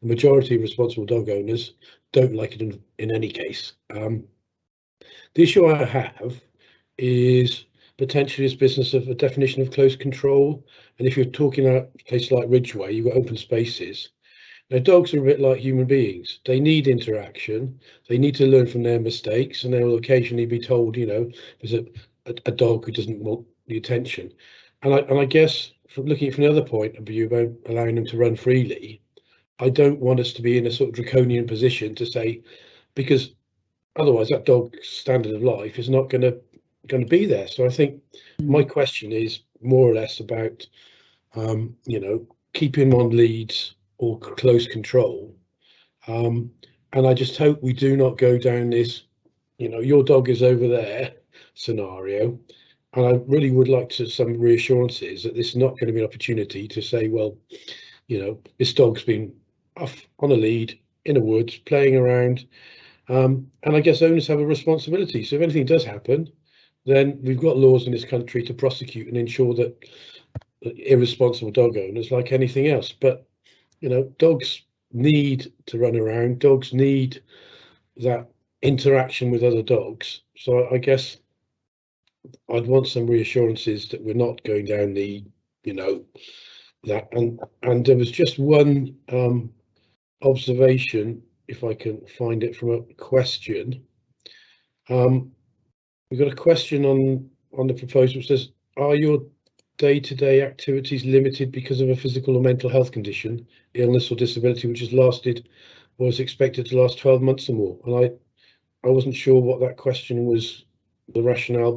the majority of responsible dog owners don't like it in any case. The issue I have is potentially this business of a definition of close control. And if you're talking about places like Ridgeway, you've got open spaces. Now, dogs are a bit like human beings. They need interaction. They need to learn from their mistakes, and they will occasionally be told, there's a dog who doesn't want the attention. And I guess, from looking from the other point of view about allowing them to run freely, I don't want us to be in a sort of draconian position to say, because otherwise that dog's standard of life is not going to be there. So I think my question is more or less about, keeping them on leads or close control. And I just hope we do not go down this, you know, your dog is over there scenario. And I really would like some reassurances that this is not going to be an opportunity to say, well, you know, this dog's been off on a lead in the woods playing around. And I guess owners have a responsibility. So if anything does happen, then we've got laws in this country to prosecute and ensure that irresponsible dog owners, like anything else. But, you know, dogs need to run around. Dogs need that interaction with other dogs. So I guess I'd want some reassurances that we're not going down the, you know, that. And there was just one observation, if I can find it, from a question. We've got a question on the proposal that says, are your day-to-day activities limited because of a physical or mental health condition, illness or disability which has lasted or is expected to last 12 months or more? And I wasn't sure what that question was, the rationale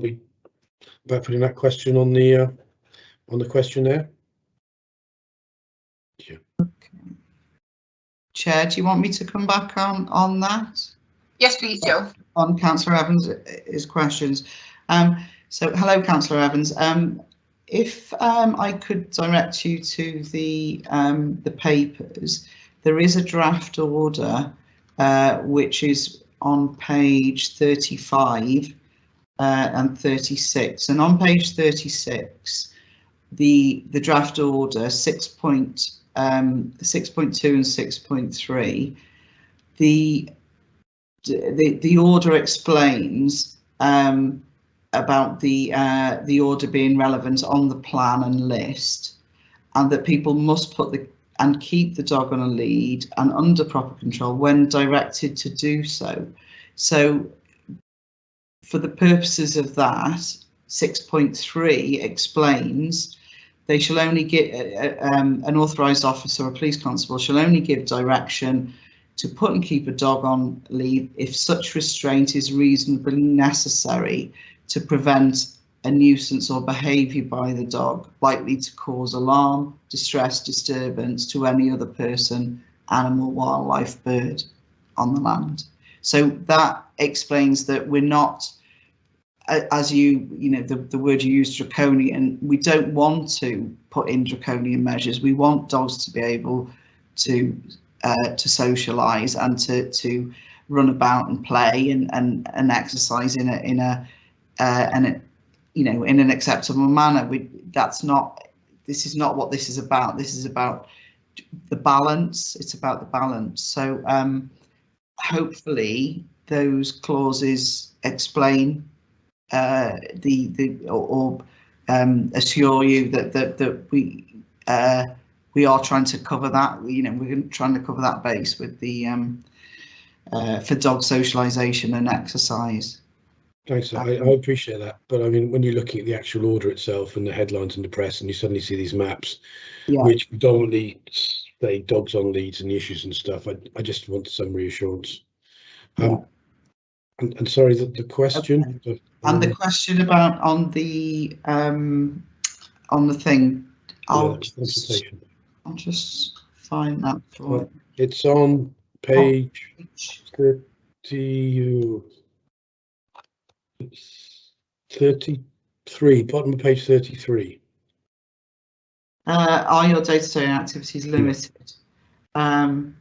about putting that question on the questionnaire. Yeah.
Okay. Chair, do you want me to come back on that?
Yes, please, Joe.
On Councillor Evans' questions. So hello, Councillor Evans. If I could direct you to the papers, there is a draft order which is on page 35 and 36. And on page 36, the draft order 6.2 and 6.3, the order explains about the order being relevant on the plan and list, and that people must put and keep the dog on a lead and under proper control when directed to do so. So for the purposes of that, 6.3 explains they shall only give an authorised officer or a police constable shall only give direction to put and keep a dog on lead if such restraint is reasonably necessary to prevent a nuisance or behaviour by the dog likely to cause alarm, distress, disturbance to any other person, animal, wildlife, bird on the land. So that explains that we're not, as you know, the word you use, draconian. We don't want to put in draconian measures. We want dogs to be able to socialise and to run about and play and exercise in an acceptable manner. This is not what this is about. This is about the balance. It's about the balance. So hopefully those clauses explain assure you that we are trying to cover that. You know, we're trying to cover that base with the for dog socialisation and exercise.
Thanks, I appreciate that. But I mean, when you're looking at the actual order itself and the headlines in the press, and you suddenly see these maps, which predominantly say dogs on leads and the issues and stuff, I just want some reassurance. And sorry, the question.
Okay. And the question about on the thing, I'll just find that for it.
It's on page 33, bottom of page 33.
Are your day-to-day activities limited? That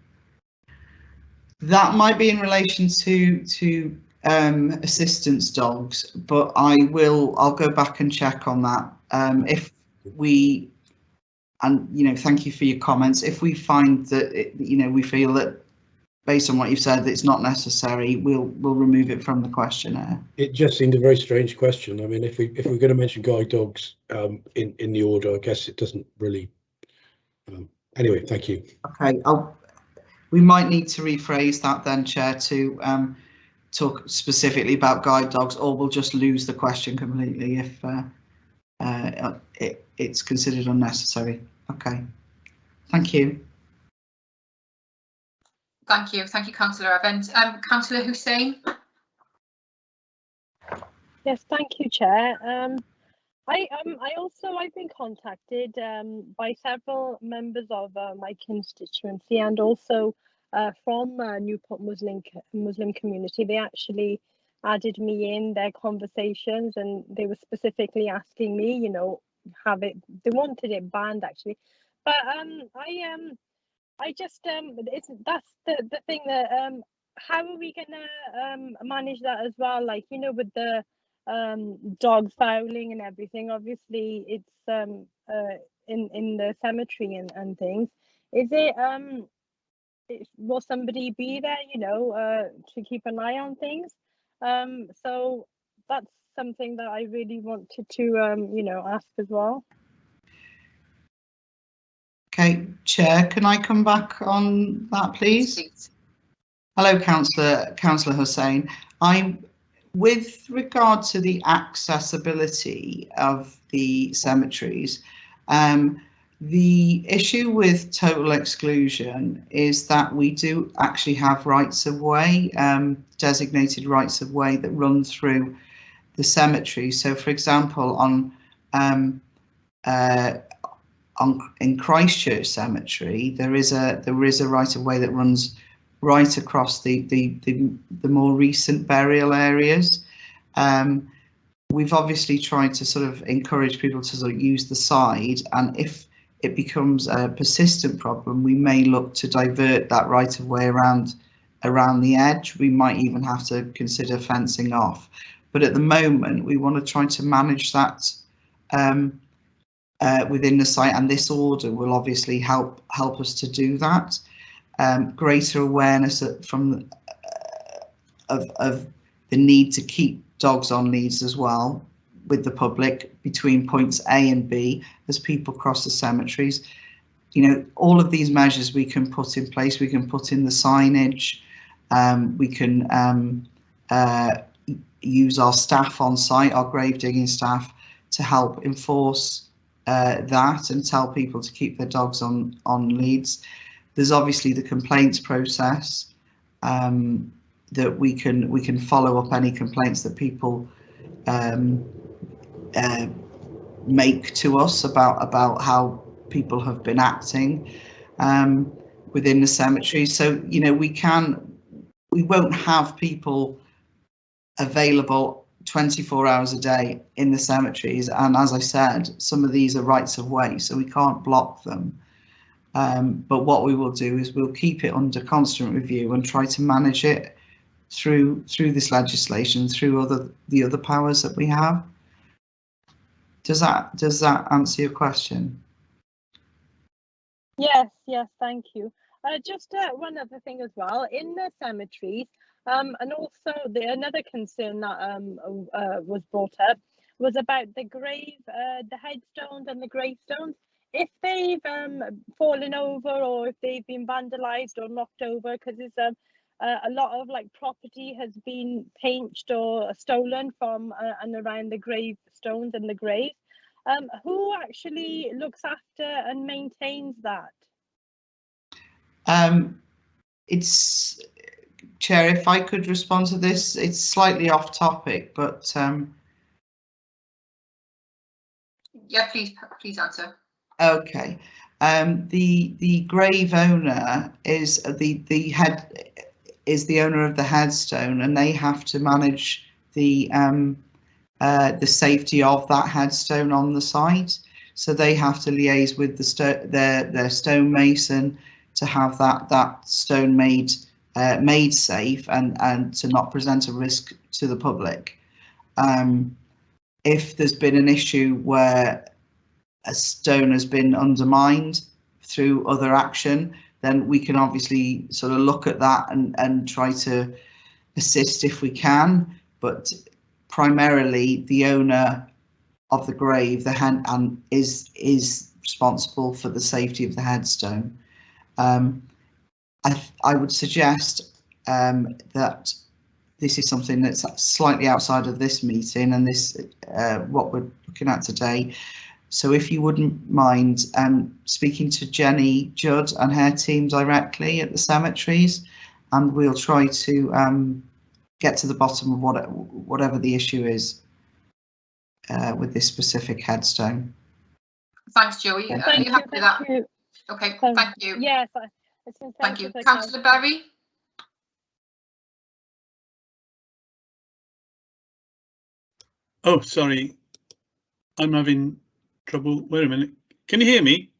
might be in relation to assistance dogs, but I'll go back and check on that. If we, and you know, thank you for your comments. If we find that we feel that based on what you've said that it's not necessary, we'll remove it from the questionnaire. It
just seemed a very strange question. I mean, if we're going to mention guide dogs in the order, I guess it doesn't really. Anyway, thank you.
Okay, we might need to rephrase that then, Chair, to talk specifically about guide dogs, or we'll just lose the question completely if it's considered unnecessary. Okay, thank you.
Thank you, Councillor Evans. Councillor Hussain.
Yes, thank you, Chair. I've been contacted by several members of my constituency, and also from Newport Muslim community. They actually added me in their conversations, and they were specifically asking me, you know, they wanted it banned actually, but I just that's the thing that how are we gonna manage that as well, like, you know, with the dog fouling and everything. Obviously it's in the cemetery and things. Is it will somebody be there, you know, to keep an eye on things? So that's something that I really wanted to you know, ask as well.
Okay, Chair, can I come back on that, please? Hello, Councillor Hussain. With regard to the accessibility of the cemeteries, the issue with total exclusion is that we do actually have rights of way, designated rights of way that run through the cemetery. So, for example, in Christchurch Cemetery, there is a right of way that runs right across the more recent burial areas. We've obviously tried to sort of encourage people to sort of use the side, and if it becomes a persistent problem, we may look to divert that right of way around the edge. We might even have to consider fencing off. But at the moment, we want to try to manage that within the site, and this order will obviously help us to do that. Greater awareness from of the need to keep dogs on leads as well with the public between points A and B as people cross the cemeteries. You know, all of these measures we can put in place. We can put in the signage. We can use our staff on site, our grave digging staff, to help enforce that and tell people to keep their dogs on leads. There's obviously the complaints process that we can follow up any complaints that people make to us about how people have been acting within the cemetery. So, you know, we won't have people available 24 hours a day in the cemeteries, and as I said, some of these are rights of way, so we can't block them. But what we will do is we'll keep it under constant review and try to manage it through this legislation, through the other powers that we have. Does that answer your question?
Yes, thank you. Just one other thing as well, in the cemeteries, and also another concern that was brought up was about the headstones and the gravestones. If they've fallen over, or if they've been vandalized or knocked over, because there's a lot of like property has been pinched or stolen from and around the gravestones and the graves. Who actually looks after and maintains that?
It's, Chair, if I could respond to this, it's slightly off topic, but
yeah, please answer.
Okay. The grave owner is the owner of the headstone, and they have to manage the safety of that headstone on the site. So they have to liaise with their stonemason to have that stone made safe and to not present a risk to the public. If there's been an issue where a stone has been undermined through other action, then we can obviously sort of look at that and try to assist if we can. But primarily, the owner of the grave, is responsible for the safety of the headstone. I would suggest that this is something that's slightly outside of this meeting and this what we're looking at today. So if you wouldn't mind speaking to Jenny Judd and her team directly at the cemeteries, and we'll try to get to the bottom of whatever the issue is. with this specific headstone.
Thanks, Joey.
Yeah,
Are you happy with that?
you.
Okay, thank you.
Yes,
Thank you. Councillor Berry?
Oh, sorry. I'm having trouble. Wait a minute. Can you hear me?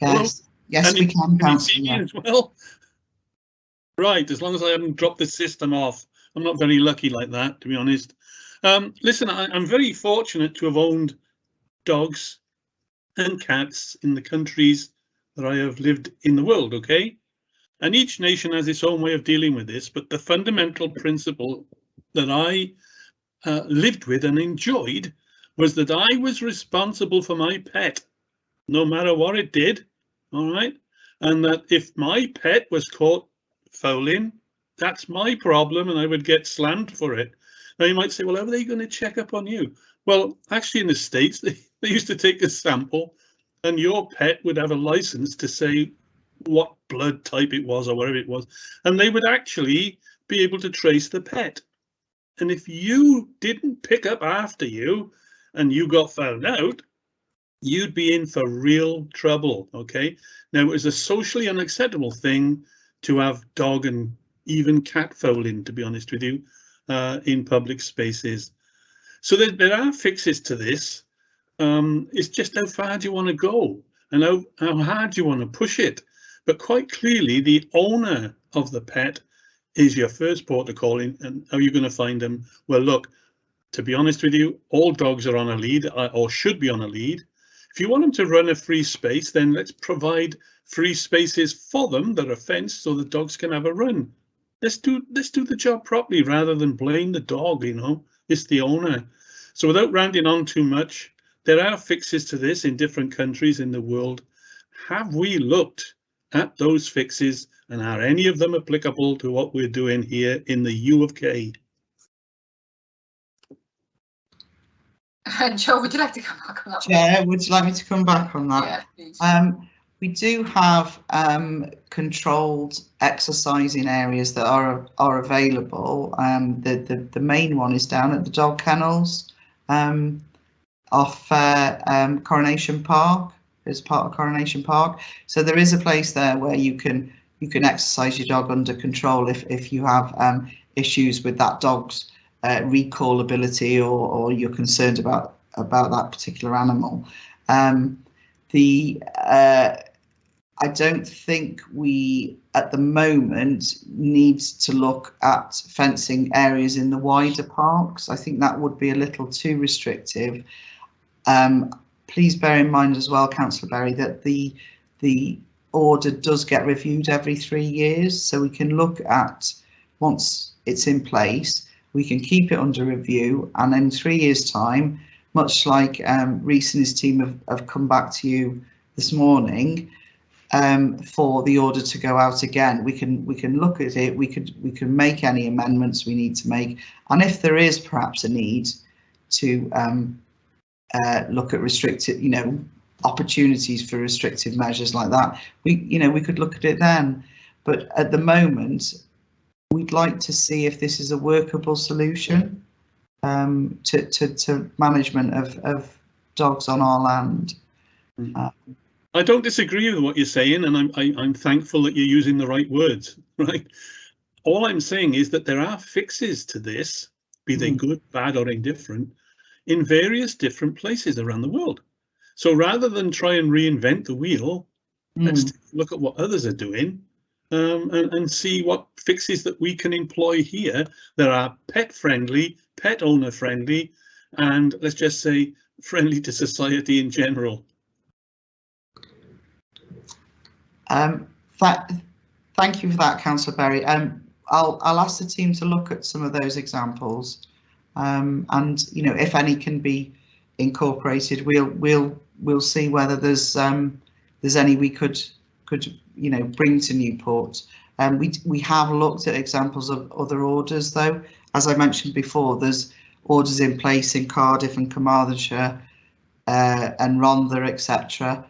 Yes.
Hello?
Yes,
And
we can,
you see me
Councillor.
as well? Right, as long as I haven't dropped the system off. I'm not very lucky like that, to be honest. Listen, I'm very fortunate to have owned dogs and cats in the countries that I have lived in the world, okay? And each nation has its own way of dealing with this, but the fundamental principle that I lived with and enjoyed was that I was responsible for my pet, no matter what it did, all right? And that if my pet was caught fouling, that's my problem and I would get slammed for it. Now you might say, well, how are they going to check up on you? Well, actually in the States, they used to take a sample and your pet would have a license to say what blood type it was or whatever it was, and they would actually be able to trace the pet. And if you didn't pick up after you and you got found out, you'd be in for real trouble, okay? Now, it was a socially unacceptable thing to have dog and even cat fouling, to be honest with you, in public spaces. So there are fixes to this. It's just how far do you want to go and how hard do you want to push it? But quite clearly, the owner of the pet is your first port of call in, and how are you going to find them? Well, look, to be honest with you, all dogs are on a lead or should be on a lead. If you want them to run a free space, then let's provide free spaces for them that are fenced so the dogs can have a run. Let's do the job properly rather than blame the dog, you know, it's the owner. So without ranting on too much, there are fixes to this in different countries in the world. Have we looked at those fixes and are any of them applicable to what we're doing here in the U of K?
Joe, would you like to come back on that?
Chair, would you like me to come back on that?
Yeah, please.
We do have controlled exercising areas that are available. The main one is down at the dog kennels off Coronation Park, as part of Coronation Park. So there is a place there where you can exercise your dog under control if you have issues with that dog's recall ability or you're concerned about that particular animal. I don't think we at the moment need to look at fencing areas in the wider parks. I think that would be a little too restrictive. Please bear in mind as well, Councillor Berry, that the order does get reviewed every 3 years, so we can look at, once it's in place, we can keep it under review, and in 3 years' time, much like Reece and his team have come back to you this morning, for the order to go out again, we can look at it. We can make any amendments we need to make, and if there is perhaps a need to look at restricted, opportunities for restrictive measures like that, we could look at it then. But at the moment, we'd like to see if this is a workable solution to management of dogs on our land.
I don't disagree with what you're saying, and I'm thankful that you're using the right words, right? All I'm saying is that there are fixes to this, be they good, bad or indifferent, in various different places around the world. So rather than try and reinvent the wheel, let's look at what others are doing and see what fixes that we can employ here that are pet friendly, pet owner friendly, and let's just say friendly to society in general.
Thank you for that, Councillor Berry. I'll ask the team to look at some of those examples, and if any can be incorporated, we'll see whether there's any we could bring to Newport. We have looked at examples of other orders, though. As I mentioned before, there's orders in place in Cardiff and Carmarthenshire and Rhondda, etc.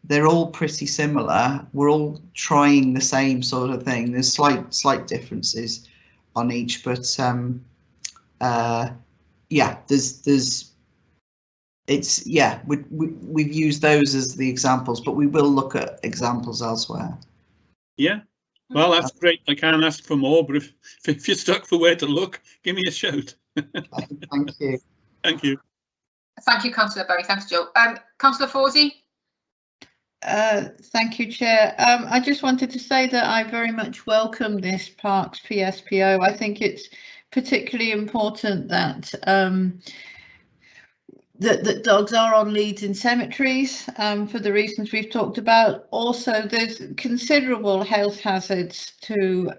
They're all pretty similar. We're all trying the same sort of thing. There's slight differences on each, but yeah, we've used those as the examples, but we will look at examples elsewhere.
Yeah, well, that's great. I can't ask for more, but if you're stuck for where to look, give me a shout.
Thank you.
Thank you.
Thank you, Councillor Berry. Thanks, Joe. Councillor Fawsey.
Thank you, Chair. I just wanted to say that I very much welcome this Parks PSPO. I think it's particularly important that that dogs are on leads in cemeteries for the reasons we've talked about. Also, there's considerable health hazards to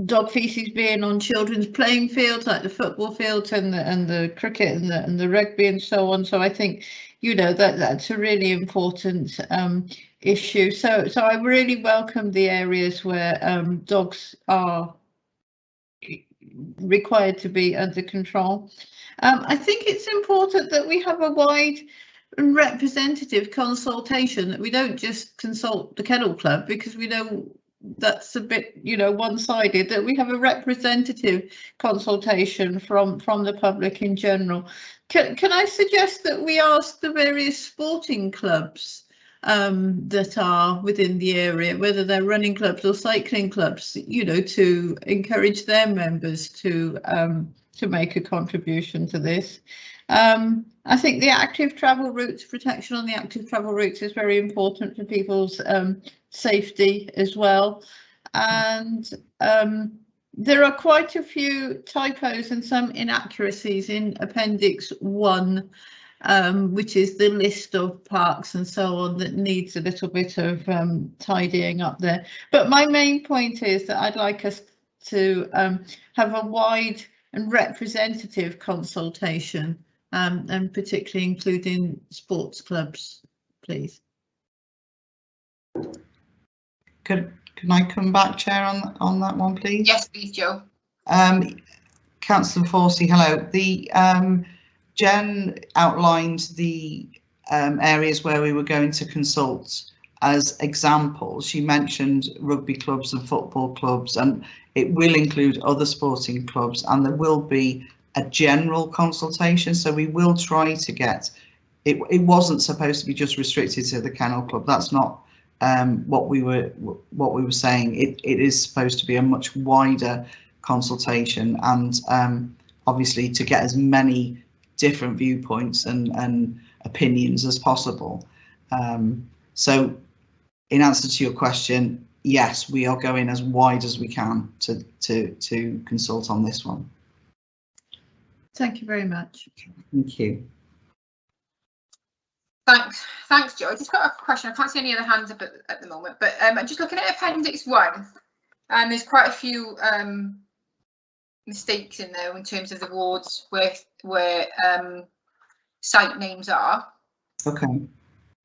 dog feces being on children's playing fields, like the football fields and the cricket and the rugby and so on. So I think, you know, that's a really important issue. So I really welcome the areas where dogs are required to be under control. I think it's important that we have a wide and representative consultation, that we don't just consult the Kennel Club, because we know that's a bit, you know, one-sided, that we have a representative consultation from the public in general. Can I suggest that we ask the various sporting clubs that are within the area, whether they're running clubs or cycling clubs, you know, to encourage their members to make a contribution to this. I think the active travel routes, protection on the active travel routes is very important for people's safety as well. And there are quite a few typos and some inaccuracies in Appendix 1, which is the list of parks and so on, that needs a little bit of tidying up there. But my main point is that I'd like us to have a wide and representative consultation, and particularly including sports clubs, please.
Can I come back, Chair, on that one, please?
Yes, please, Joe.
Councillor Fawsey, hello. The Jen outlined the areas where we were going to consult as examples. She mentioned rugby clubs and football clubs, and it will include other sporting clubs, and there will be a general consultation. So we will try to get it. It wasn't supposed to be just restricted to the Kennel Club. That's not what we were saying. It is supposed to be a much wider consultation, and obviously to get as many different viewpoints and opinions as possible. So in answer to your question, yes, we are going as wide as we can to consult on this one.
Thank you very much.
Thank you.
Thanks, Joe. I just got a question. I can't see any other hands up at the moment, but I'm just looking at Appendix 1, and there's quite a few mistakes in there in terms of the wards where site names are.
Okay.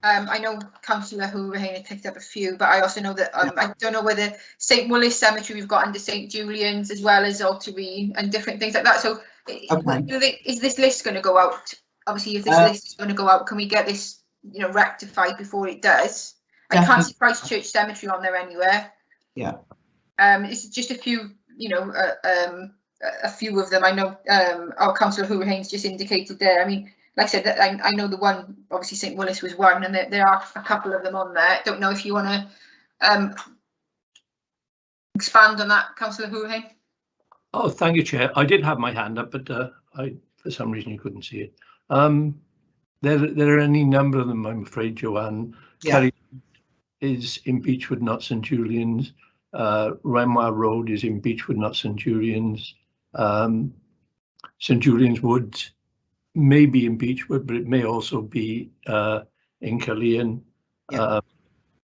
I know Councillor Hurricane picked up a few, but I also know that I don't know whether St Willis Cemetery we've got under St Julian's as well as Altary and different things like that. So okay. Is this list going to go out? Obviously, if this list is going to go out, can we get this, you know, rectified before it does? I can't see Christchurch Cemetery on there anywhere.
Yeah.
It's just a few, you know, a few of them. I know our Councillor Hurricane's just indicated there. I mean, like I said, I know the one, obviously St Willis was one, and there are a couple of them on there. Don't know if you want to expand on that, Councillor Hurricane.
Oh, thank you, Chair. I did have my hand up, but for some reason you couldn't see it. There are any number of them, I'm afraid, Joanne.
Yeah.
Kerry is in Beechwood, not St Julian's. Renoir Road is in Beechwood, not St Julian's. St Julian's Wood may be in Beechwood, but it may also be in Caerleon.
Yeah.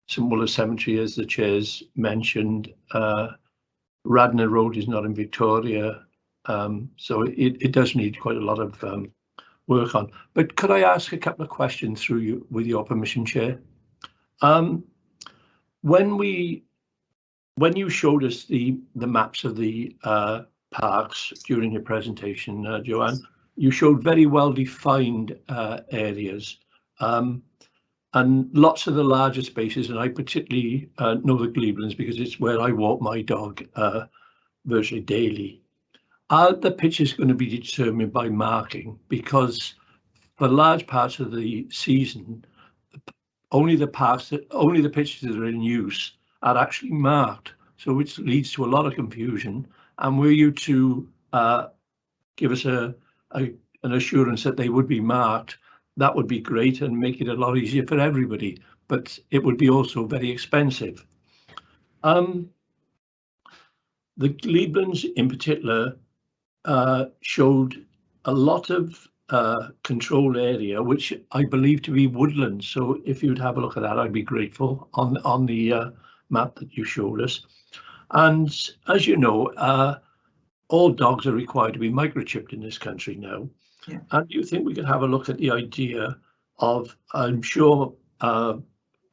St Willis Cemetery, as the Chair's mentioned. Radnor Road is not in Victoria, so it does need quite a lot of work on. But could I ask a couple of questions through you, with your permission, Chair? When you showed us the maps of the parks during your presentation, Joanne, you showed very well defined areas, and lots of the larger spaces, and I particularly know the Glebelands because it's where I walk my dog virtually daily. Are the pitches going to be determined by marking? Because for large parts of the season, only the pitches that are in use are actually marked, so which leads to a lot of confusion. And were you to give us an assurance that they would be marked, that would be great and make it a lot easier for everybody, but it would be also very expensive. The Gleblands in particular showed a lot of controlled area, which I believe to be woodland. So if you'd have a look at that, I'd be grateful on the map that you showed us. And as you know, all dogs are required to be microchipped in this country now.
Yeah.
And do you think we could have a look at the idea of, I'm sure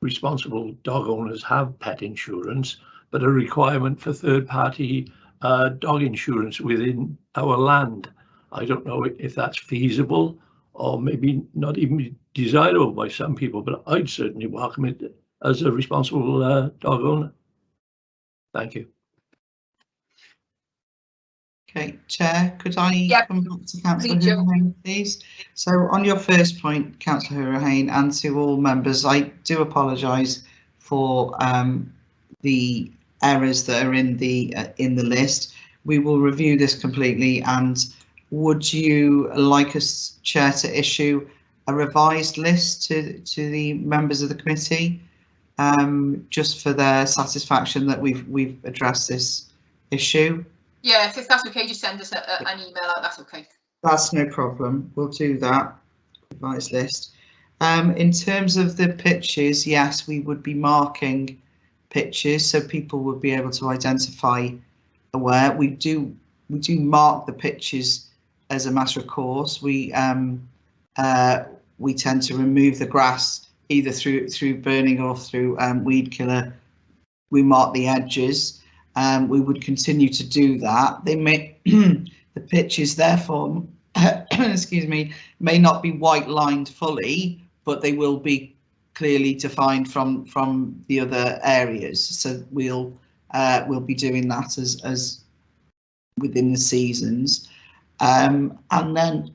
responsible dog owners have pet insurance, but a requirement for third-party dog insurance within our land? I don't know if that's feasible or maybe not even desirable by some people, but I'd certainly welcome it as a responsible dog owner. Thank you.
Okay, Chair, could I come back to Councillor Hurricane, please? So on your first point, Councillor Hurricane, and to all members, I do apologise for the errors that are in the list. We will review this completely, and would you like us, Chair, to issue a revised list to the members of the committee, just for their satisfaction that we've addressed this issue?
Yeah, if that's okay, just send us an email out, that's okay.
That's no problem, we'll do that, revised list. In terms of the pitches, yes, we would be marking pitches so people would be able to identify where. We do mark the pitches as a matter of course. We tend to remove the grass either through burning or through weed killer. We mark the edges. We would continue to do that. They may the pitches therefore excuse me, may not be white lined fully, but they will be clearly defined from the other areas. So we'll be doing that as within the seasons. And then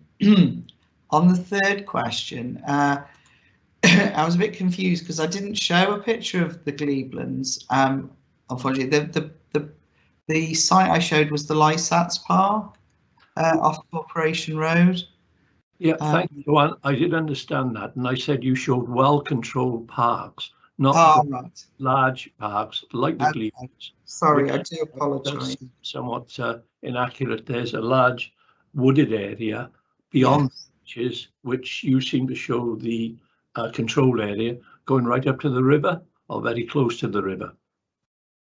on the third question, I was a bit confused because I didn't show a picture of the Gleblands. Unfortunately, the site I showed was the Lysats Park off Corporation Road.
Yeah, thank you, Joanne. I did understand that, and I said you showed well-controlled parks, not
right.
large parks like the Gleblands.
Sorry, I do apologise.
Somewhat inaccurate. There's a large wooded area beyond pitches, which you seem to show the control area going right up to the river or very close to the river.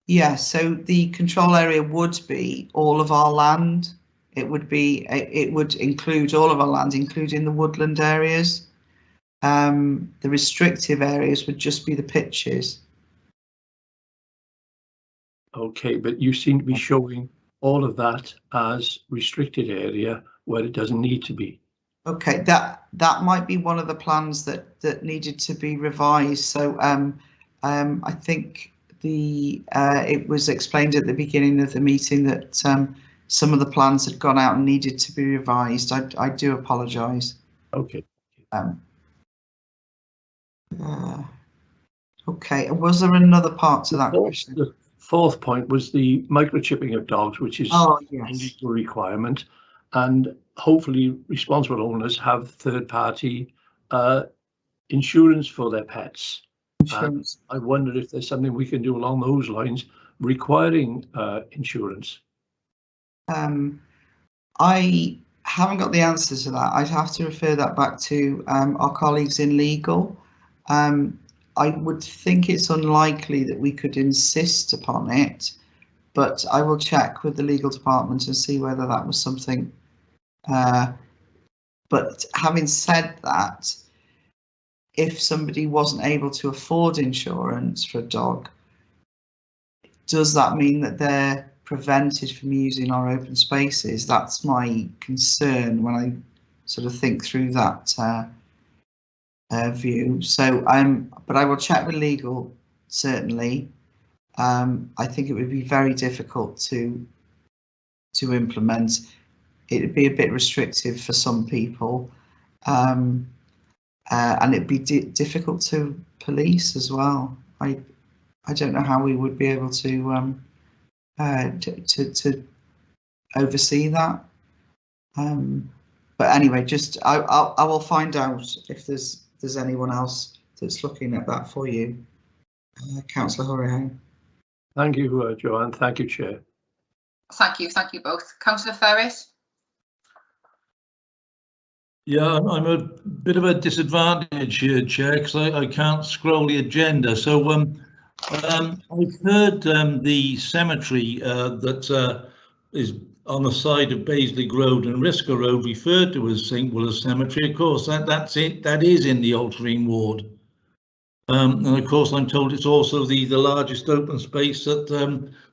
Yeah, so the control area would be all of our land. It would include all of our land, including the woodland areas. The restrictive areas would just be the pitches. Okay,
but you seem to be showing all of that as restricted area where it doesn't need to be.
Okay, that might be one of the plans that needed to be revised. So I think it was explained at the beginning of the meeting that some of the plans had gone out and needed to be revised. I do apologise.
Okay.
Okay, was there another part to that question?
The fourth point was the microchipping of dogs, which is a legal requirement, and hopefully responsible owners have third-party insurance for their pets. I wondered if there's something we can do along those lines requiring insurance.
I haven't got the answer to that. I'd have to refer that back to our colleagues in legal. I would think it's unlikely that we could insist upon it, but I will check with the legal department and see whether that was something. But having said that, if somebody wasn't able to afford insurance for a dog, does that mean that they're prevented from using our open spaces? That's my concern when I sort of think through that view. So but I will check with legal, certainly. I think it would be very difficult to implement it'd be a bit restrictive for some people, and it'd be difficult to police as well. I don't know how we would be able to oversee that. But anyway, just I will find out if there's anyone else that's looking at that for you. Councillor Hourihan.
Thank you, Joanne. Thank you, Chair.
Thank you both. Councillor Ferris.
Yeah, I'm a bit of a disadvantage here, Chair, because I can't scroll the agenda. So I've heard the cemetery that is on the side of Baselig Road and Risco Road referred to as St Willis Cemetery. Of course, that's it. That is in the Altrincham ward. And of course, I'm told it's also the largest open space that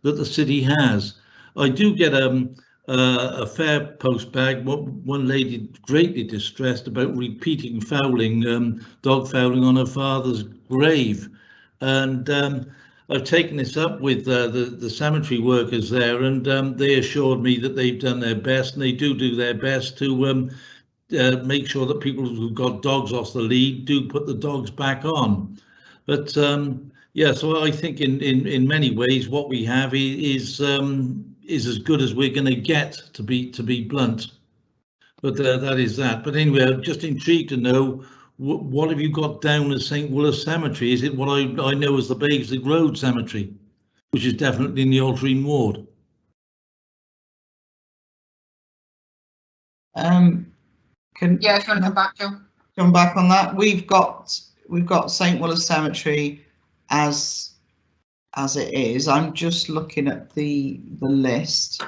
that the city has. I do get a fair post bag. One lady greatly distressed about repeating fouling, dog fouling on her father's grave, and I've taken this up with the cemetery workers there, and they assured me that they've done their best, and they do their best to make sure that people who've got dogs off the lead do put the dogs back on. But yeah, so I think in many ways what we have is as good as we're going to get, to be blunt. But that is that. But anyway, I'm just intrigued to know what have you got down as St Willis Cemetery? Is it what I know as the Baselig Road Cemetery, which is definitely in the Altrincham ward?
If you want to
come back, Joe.
Come back on that. We've got St Willis Cemetery as it is. I'm just looking at the list.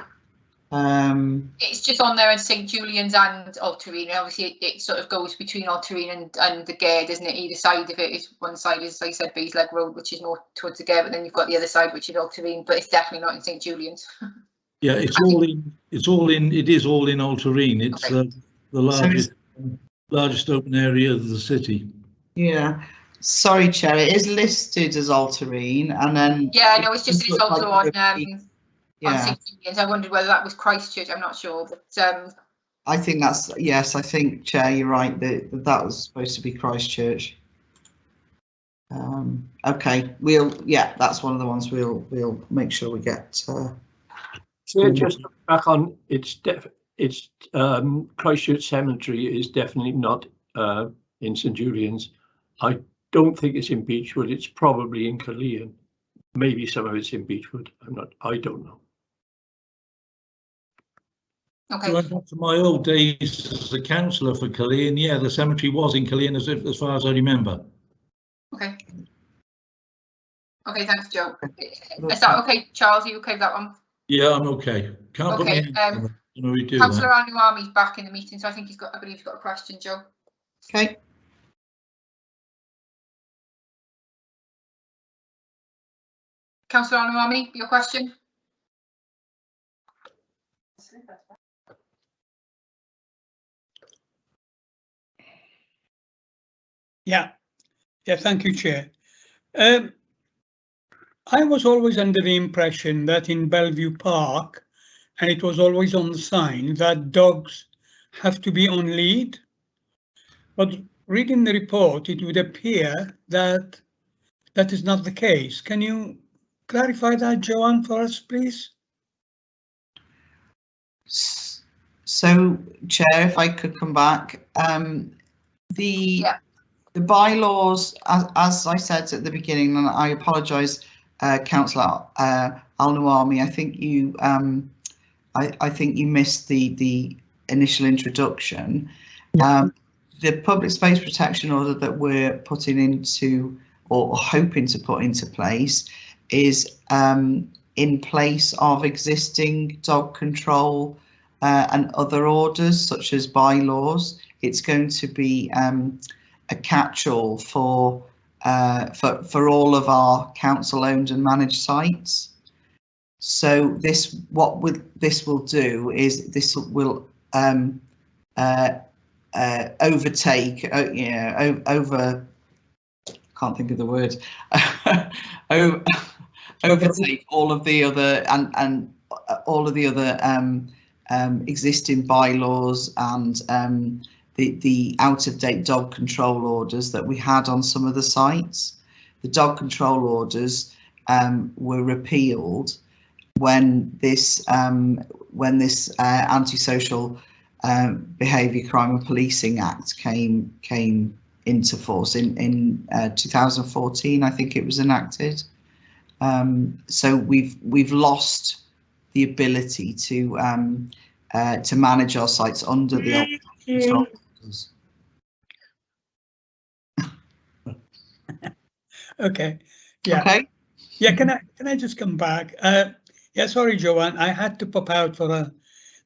It's just on there as St Julian's and Altrincham. Obviously, it sort of goes between Altrincham and the Gare, doesn't it? Either side of it is, one side is, like I said, Baselig Road, which is more towards the Gare, but then you've got the other side, which is Altrincham. But it's definitely not in St Julian's.
Yeah, it is all in Altrincham. It's okay. The largest open area of the city.
Yeah. Sorry, Chair, it is listed as Altrincham, and then
no, it's just it's also on St Julian's. I wondered whether that was Christchurch. I'm not sure, but
I think that's yes. I think, Chair, you're right. That was supposed to be Christchurch. Okay, that's one of the ones we'll make sure we get.
Chair, just back on it's Christchurch Cemetery is definitely not in St Julian's. I don't think it's in Beechwood. It's probably in Cullean. Maybe some of it's in Beechwood. I don't know.
Okay.
Going back to my old days as a councillor for Cullean, yeah, the cemetery was in Cullean as far as I remember.
Okay. Okay, thanks, Joe. Is that okay, Charles? Are you okay with that one?
Yeah, I'm okay. Can't put me in.
Councillor Anuami's back in the meeting, so I think I believe he's got a question, Joe.
Okay.
Councillor Anuami, your question?
Yeah, thank you, Chair. I was always under the impression that in Bellevue Park, and it was always on the sign, that dogs have to be on lead. But reading the report, it would appear that that is not the case. Can you clarify that, Joanne, for us, please?
So, Chair, if I could come back, the bylaws, as I said at the beginning, and I apologise, Councillor Al-Nuami, I think you missed the initial introduction. The public space protection order that we're putting into or hoping to put into place is in place of existing dog control and other orders such as bylaws. It's going to be a catch-all for all of our council-owned and managed sites. So what this will do is this will overtake, can't think of the word, overtake all of the other and all of the other existing bylaws and the out-of-date dog control orders that we had on some of the sites. The dog control orders were repealed when this Antisocial Behaviour, Crime and Policing Act came into force in 2014. I think it was enacted. So we've lost the ability to manage our sites under the old control orders.
Okay. Yeah.
Okay.
Yeah. Can I just come back? Yeah. Sorry, Joanne. I had to pop out for a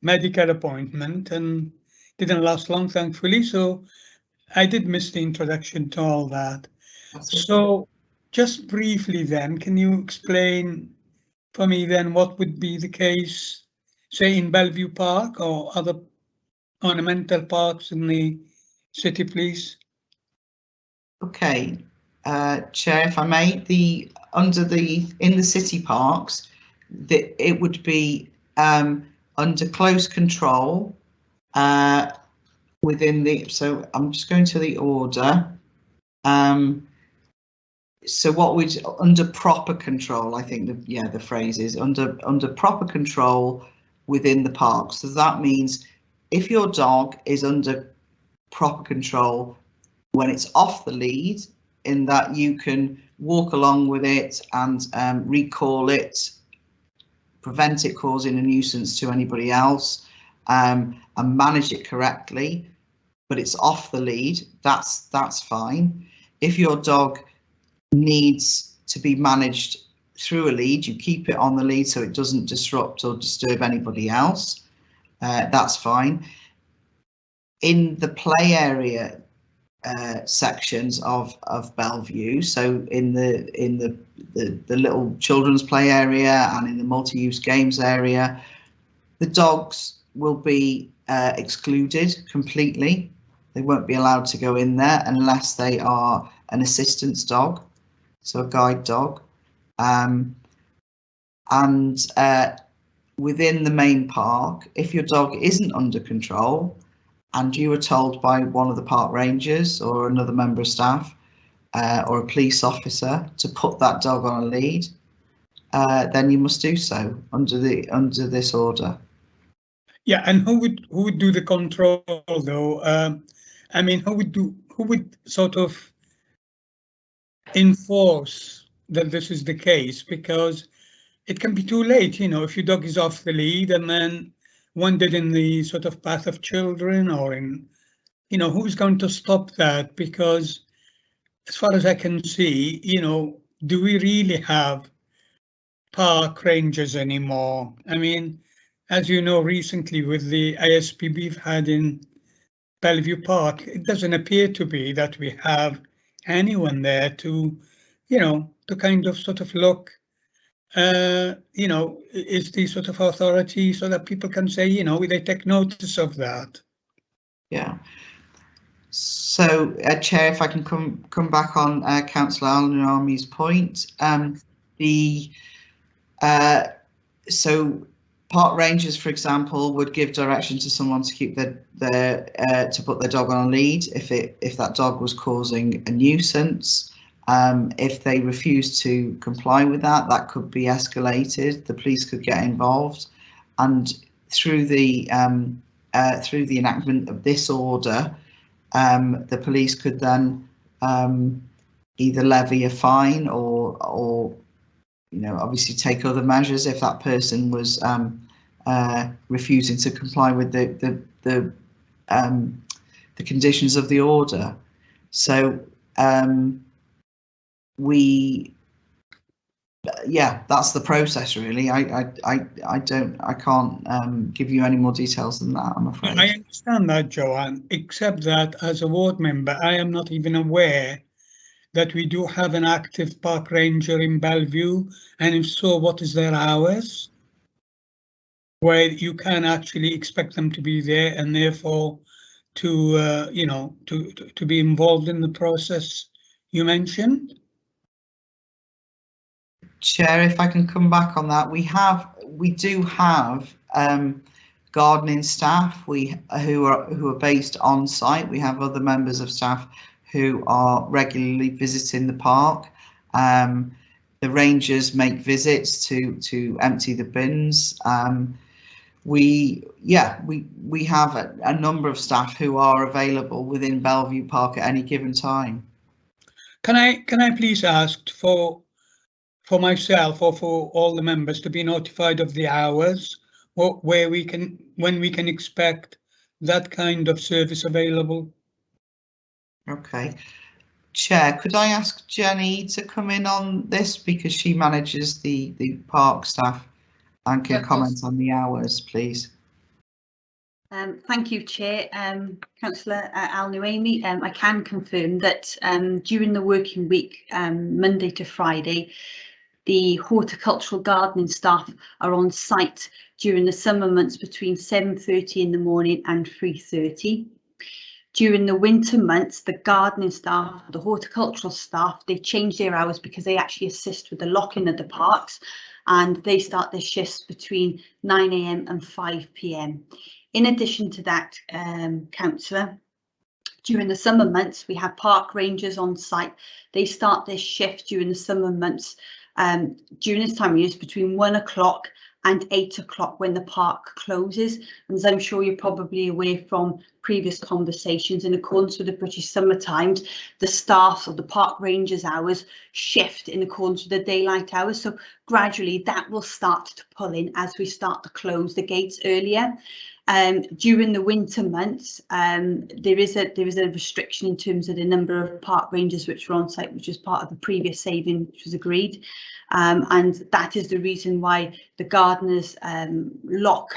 medical appointment and didn't last long, thankfully. So I did miss the introduction to all that. So just briefly then, can you explain for me then what would be the case, say in Bellevue Park or other ornamental parks in the city, please?
Okay, Chair, if I may, in the city parks, it would be under close control within the. So I'm just going to the order. So what would under proper control? I think the phrase is under proper control within the park. So that means if your dog is under proper control when it's off the lead, in that you can walk along with it and recall it, prevent it causing a nuisance to anybody else, and manage it correctly, but it's off the lead, that's fine. If your dog needs to be managed through a lead, you keep it on the lead so it doesn't disrupt or disturb anybody else, that's fine. In the play area sections of Bellevue, so in the little children's play area and in the multi-use games area, the dogs will be excluded completely. They won't be allowed to go in there unless they are an assistance dog, so a guide dog. And within the main park, if your dog isn't under control and you were told by one of the park rangers or another member of staff or a police officer to put that dog on a lead, then you must do so under this order.
Yeah, and who would do the control though? I mean, who would sort of enforce that this is the case? Because it can be too late, you know, if your dog is off the lead and then wandered in the sort of path of children or in, you know, who's going to stop that? Because as far as I can see, you know, do we really have park rangers anymore? I mean, as you know, recently with the ISP we've had in Bellevue Park, it doesn't appear to be that we have anyone there to, you know, to kind of sort of look, you know, is the sort of authority so that people can say, you know, they take notice of that.
Yeah. So, Chair, if I can come back on Councillor Al-Nami's point, so park rangers, for example, would give direction to someone to keep to put their dog on a lead if that dog was causing a nuisance. If they refuse to comply with that, that could be escalated. The police could get involved, and through the enactment of this order, the police could then either levy a fine or you know, obviously take other measures if that person was refusing to comply with the conditions of the order. So yeah, that's the process really. I can't give you any more details than that, I'm afraid.
I understand that, Joanne, except that as a ward member, I am not even aware that we do have an active park ranger in Bellevue, and if so, what is their hours? Where you can actually expect them to be there and therefore to, you know, to be involved in the process you mentioned.
Chair, if I can come back on that, we do have gardening staff who are based on site. We have other members of staff who are regularly visiting the park. The rangers make visits to empty the bins. We have a number of staff who are available within Bellevue Park at any given time.
Can I please ask for myself or for all the members to be notified of the hours when we can expect that kind of service available?
Okay. Chair, could I ask Jenny to come in on this, because she manages the park staff and can comment on the hours, please?
Thank you, Chair. Councillor Al-Nuaimi, I can confirm that during the working week, Monday to Friday, the horticultural gardening staff are on site during the summer months between 7:30 in the morning and 3:30. During the winter months, the gardening staff, the horticultural staff, they change their hours because they actually assist with the locking of the parks, and they start their shifts between 9 AM and 5 PM. In addition to that, Councillor, during the summer months, we have park rangers on site. They start their shift during the summer months. During this time of year, it's between 1 o'clock and 8 o'clock when the park closes. And as I'm sure you're probably aware from previous conversations, in accordance with the British Summer Times, the staff of the park rangers' hours shift in accordance with the daylight hours. So gradually that will start to pull in as we start to close the gates earlier. During the winter months, there is a restriction in terms of the number of park rangers which are on site, which is part of the previous saving which was agreed, and that is the reason why the gardeners lock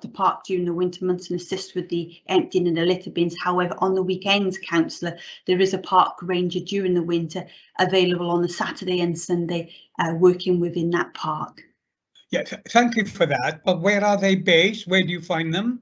the park during the winter months and assist with the emptying and the litter bins. However, on the weekends, Councillor, there is a park ranger during the winter available on the Saturday and Sunday, working within that park.
Yeah, thank you for that. But where are they based? Where do you find them?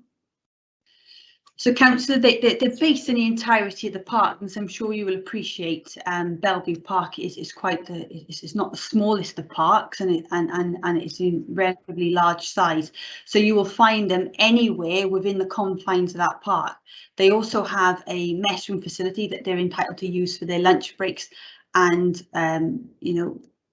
So, Councillor, they're based in the entirety of the park, and so I'm sure you will appreciate Bellevue Park is quite it's not the smallest of parks, and it's in relatively large size. So you will find them anywhere within the confines of that park. They also have a mess room facility that they're entitled to use for their lunch breaks, and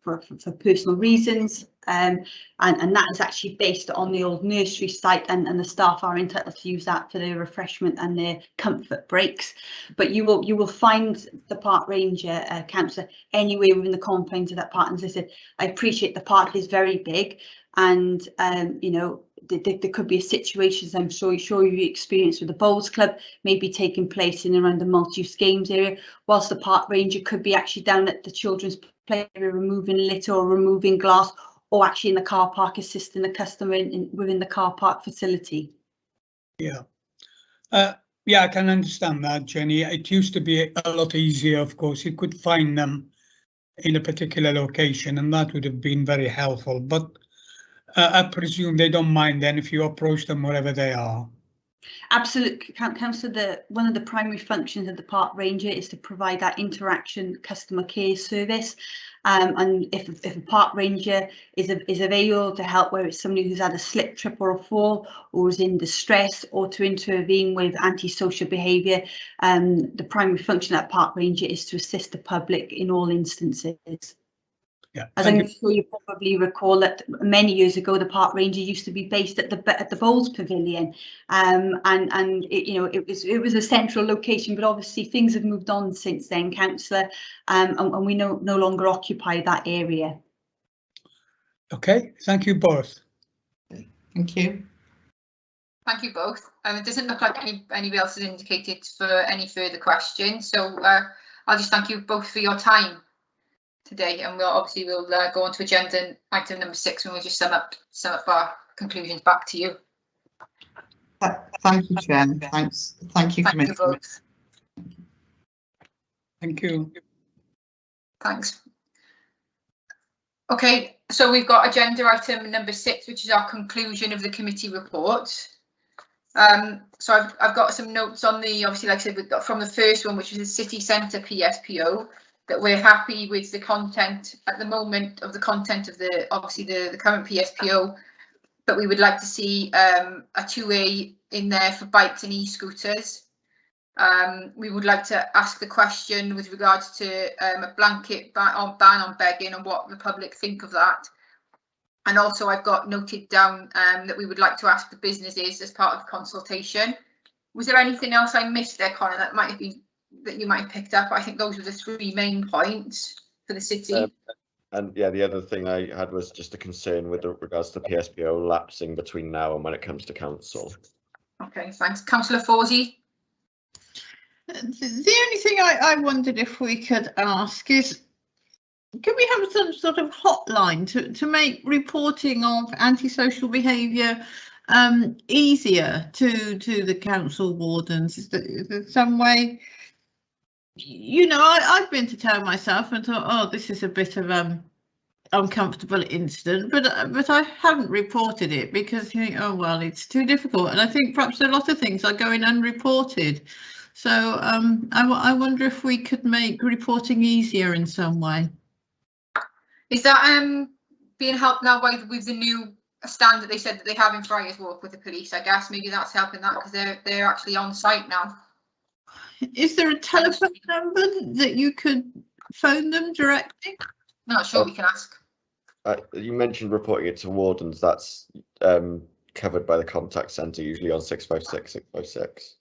for personal reasons, and that is actually based on the old nursery site, and the staff are entitled to use that for their refreshment and their comfort breaks. But you will find the park ranger, councillor, anywhere within the confines of that park. And as I said, I appreciate the park is very big, and there could be a situation, as I'm sure you experienced with the Bowls Club, maybe taking place in and around the multi-use games area, whilst the park ranger could be actually down at the children's play area removing litter or removing glass, or actually in the car park assisting the customer within the car park facility.
Yeah, I can understand that, Jenny. It used to be a lot easier, of course. You could find them in a particular location, and that would have been very helpful. But I presume they don't mind then if you approach them wherever they are.
Absolutely, Councillor. One of the primary functions of the park ranger is to provide that interaction customer care service. And if a park ranger is available to help, where it's somebody who's had a slip, trip or a fall, or is in distress, or to intervene with antisocial behaviour, the primary function of that park ranger is to assist the public in all instances.
Yeah,
as I'm sure you probably recall that many years ago the park ranger used to be based at the Bowls Pavilion, and it was a central location, but obviously things have moved on since then, Councillor, and we no longer occupy that area.
Okay, thank you both.
Thank you.
Thank you both. It doesn't look like anybody else has indicated for any further questions, so I'll just thank you both for your time today, and we'll go on to agenda item number 6, and we'll just sum up our conclusions back to you.
Thank you, Jen. Thanks. Thank you, Commissioner.
Thank you both.
Thank you.
Thanks. Okay, so we've got agenda item number 6, which is our conclusion of the committee report. So I've got some notes on obviously, like I said, we've got from the first one, which was the city centre PSPO, that we're happy with the content at the moment of the content of the current PSPO. but we would like to see a two-way in there for bikes and e-scooters. We would like to ask the question with regards to a blanket ban on begging and what the public think of that. And also I've got noted down that we would like to ask the businesses as part of the consultation. Was there anything else I missed there, Colin, that might have been, that you might have picked up? I think those were the three main points for the city.
And yeah, the other thing I had was just a concern with regards to PSPO lapsing between now and when it comes to council.
Okay, thanks. Councillor Fawsey.
The only thing I wondered if we could ask is, can we have some sort of hotline to make reporting of antisocial behaviour easier to the council wardens? Is there some way? You know, I've been to town myself and thought, oh, this is a bit of uncomfortable incident, but I haven't reported it because you think, oh well, it's too difficult. And I think perhaps a lot of things are going unreported. So I wonder if we could make reporting easier in some way.
Is that being helped now with the new stand that they said that they have in Friars Walk with the police? I guess maybe that's helping that because they're actually on site now.
Is there a telephone number that you could phone them directly?
Not sure, we can ask.
You mentioned reporting it to wardens. That's covered by the contact centre, usually on 656 656.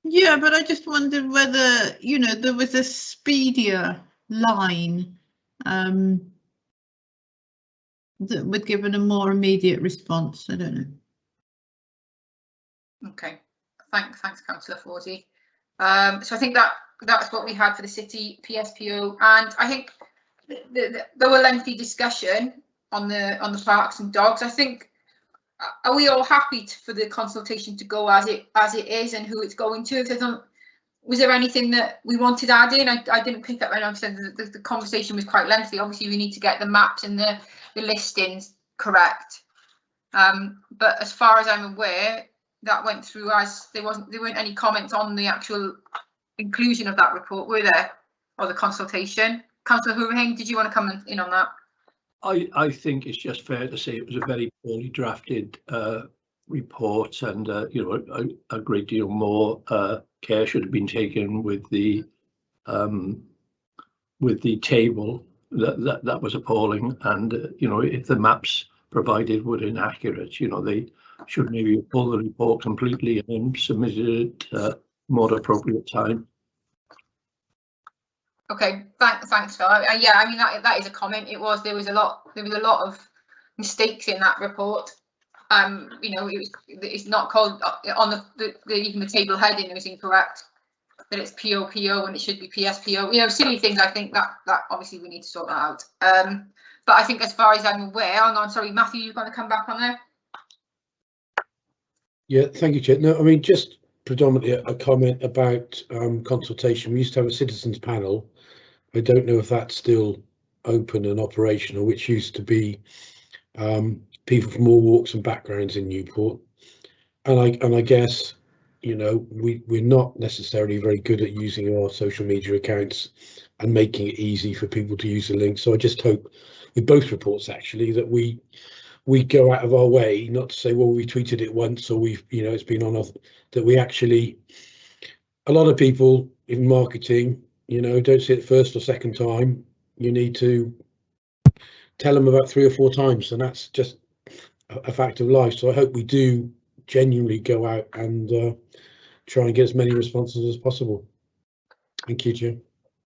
Yeah, but I just wondered whether, you know, there was a speedier line that would give it a more immediate response. I don't know.
Okay, thanks, Councillor Fawsey. So I think that's what we had for the city PSPO, and I think there were lengthy discussion on the parks and dogs. I think, are we all happy for the consultation to go as it is and who it's going to? Was there anything that we wanted added? I didn't pick up. I know I said the conversation was quite lengthy. Obviously, we need to get the maps and the listings correct. But as far as I'm aware, that went through as there weren't any comments on the actual inclusion of that report, were there, or the consultation? Councillor Hooverhing, did you want to come in on that?
I think it's just fair to say it was a very poorly drafted report, and you know, a great deal more care should have been taken with the table. That was appalling, and you know, if the maps provided were inaccurate, you know, they should maybe pull the report completely and submit it at more appropriate time.
Okay, thanks, Phil. Yeah, I mean that is a comment. There was a lot of mistakes in that report. You know, it's not called on even the table heading. It was incorrect. That it's POPO when it should be PSPO. You know, silly things. I think that obviously we need to sort that out. But I think as far as I'm aware, hang on, sorry, Matthew, you're going to come back on there.
Yeah, thank you, Chair. No, I mean, just predominantly a comment about consultation. We used to have a citizens panel. I don't know if that's still open and operational, which used to be people from all walks and backgrounds in Newport. And I guess, you know, we're not necessarily very good at using our social media accounts and making it easy for people to use the link. So I just hope with both reports actually that we go out of our way not to say, well, we tweeted it once or we've, you know, it's been on off, that we actually, a lot of people in marketing, you know, don't see it first or second time. You need to tell them about 3 or 4 times, and that's just a fact of life. So I hope we do genuinely go out and try and get as many responses as possible. Thank you, Jim.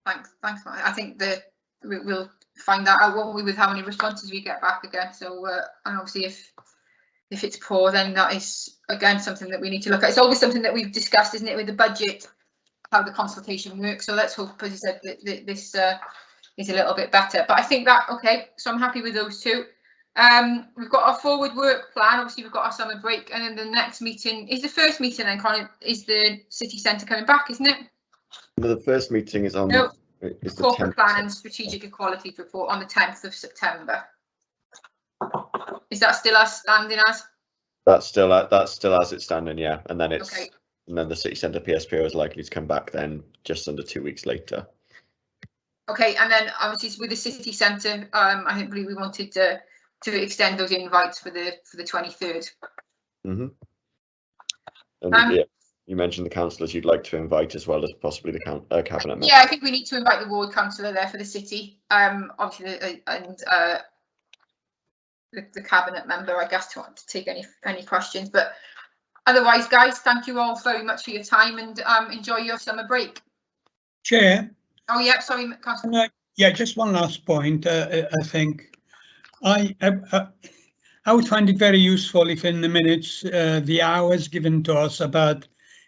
Thanks. I think that we'll find that out, won't we, with how many responses we get back again. So and obviously if it's poor, then that is again something that we need to look at. It's always something that we've discussed, isn't it, with the budget, how the consultation works. So let's hope, as you said, that this is a little bit better. But I think that, okay, so I'm happy with those two. We've got our forward work plan. Obviously, we've got our summer break, and then the next meeting is the first meeting. Then, Colin, is the city centre coming back, isn't it?
The first meeting is on.
No,
is the
corporate
10th.
plan and strategic equality report on the 10th of September. Is that still as standing as? That's still
as it's standing, yeah. And then it's
okay.
And then the city centre PSPO is likely to come back then just under 2 weeks later. Okay,
and then obviously with the city centre, I think we wanted to to extend those invites for the 23rd.
Mm-hmm. And yeah, you mentioned the councillors you'd like to invite as well as possibly the cabinet member.
Yeah, I think we need to invite the ward councillor there for the city. Obviously, and the cabinet member, I guess, to take any questions. But otherwise, guys, thank you all very much for your time, and enjoy your summer break.
Chair.
Oh yeah, sorry, Councillor.
Yeah, just one last point. I think I would find it very useful if in the minutes the hours given to us about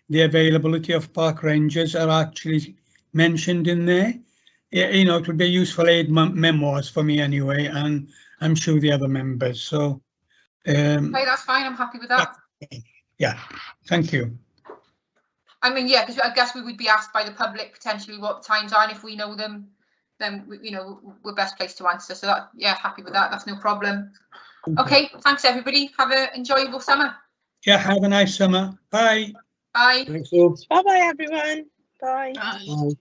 the availability of park rangers are actually mentioned in there. Yeah, you know, it would be useful aid memoirs for me anyway, and I'm sure the other members. So
Okay, that's fine. I'm happy with that.
Yeah, thank you.
I mean, yeah, because I guess we would be asked by the public potentially what the times are, and if we know them, then you know, we're best placed to answer. So that, yeah, happy with that. That's no problem. Okay, thanks everybody. Have an enjoyable summer.
Yeah, have a nice summer. Bye.
Bye.
Thanks all.
Bye bye everyone. Bye.
Right.
Bye.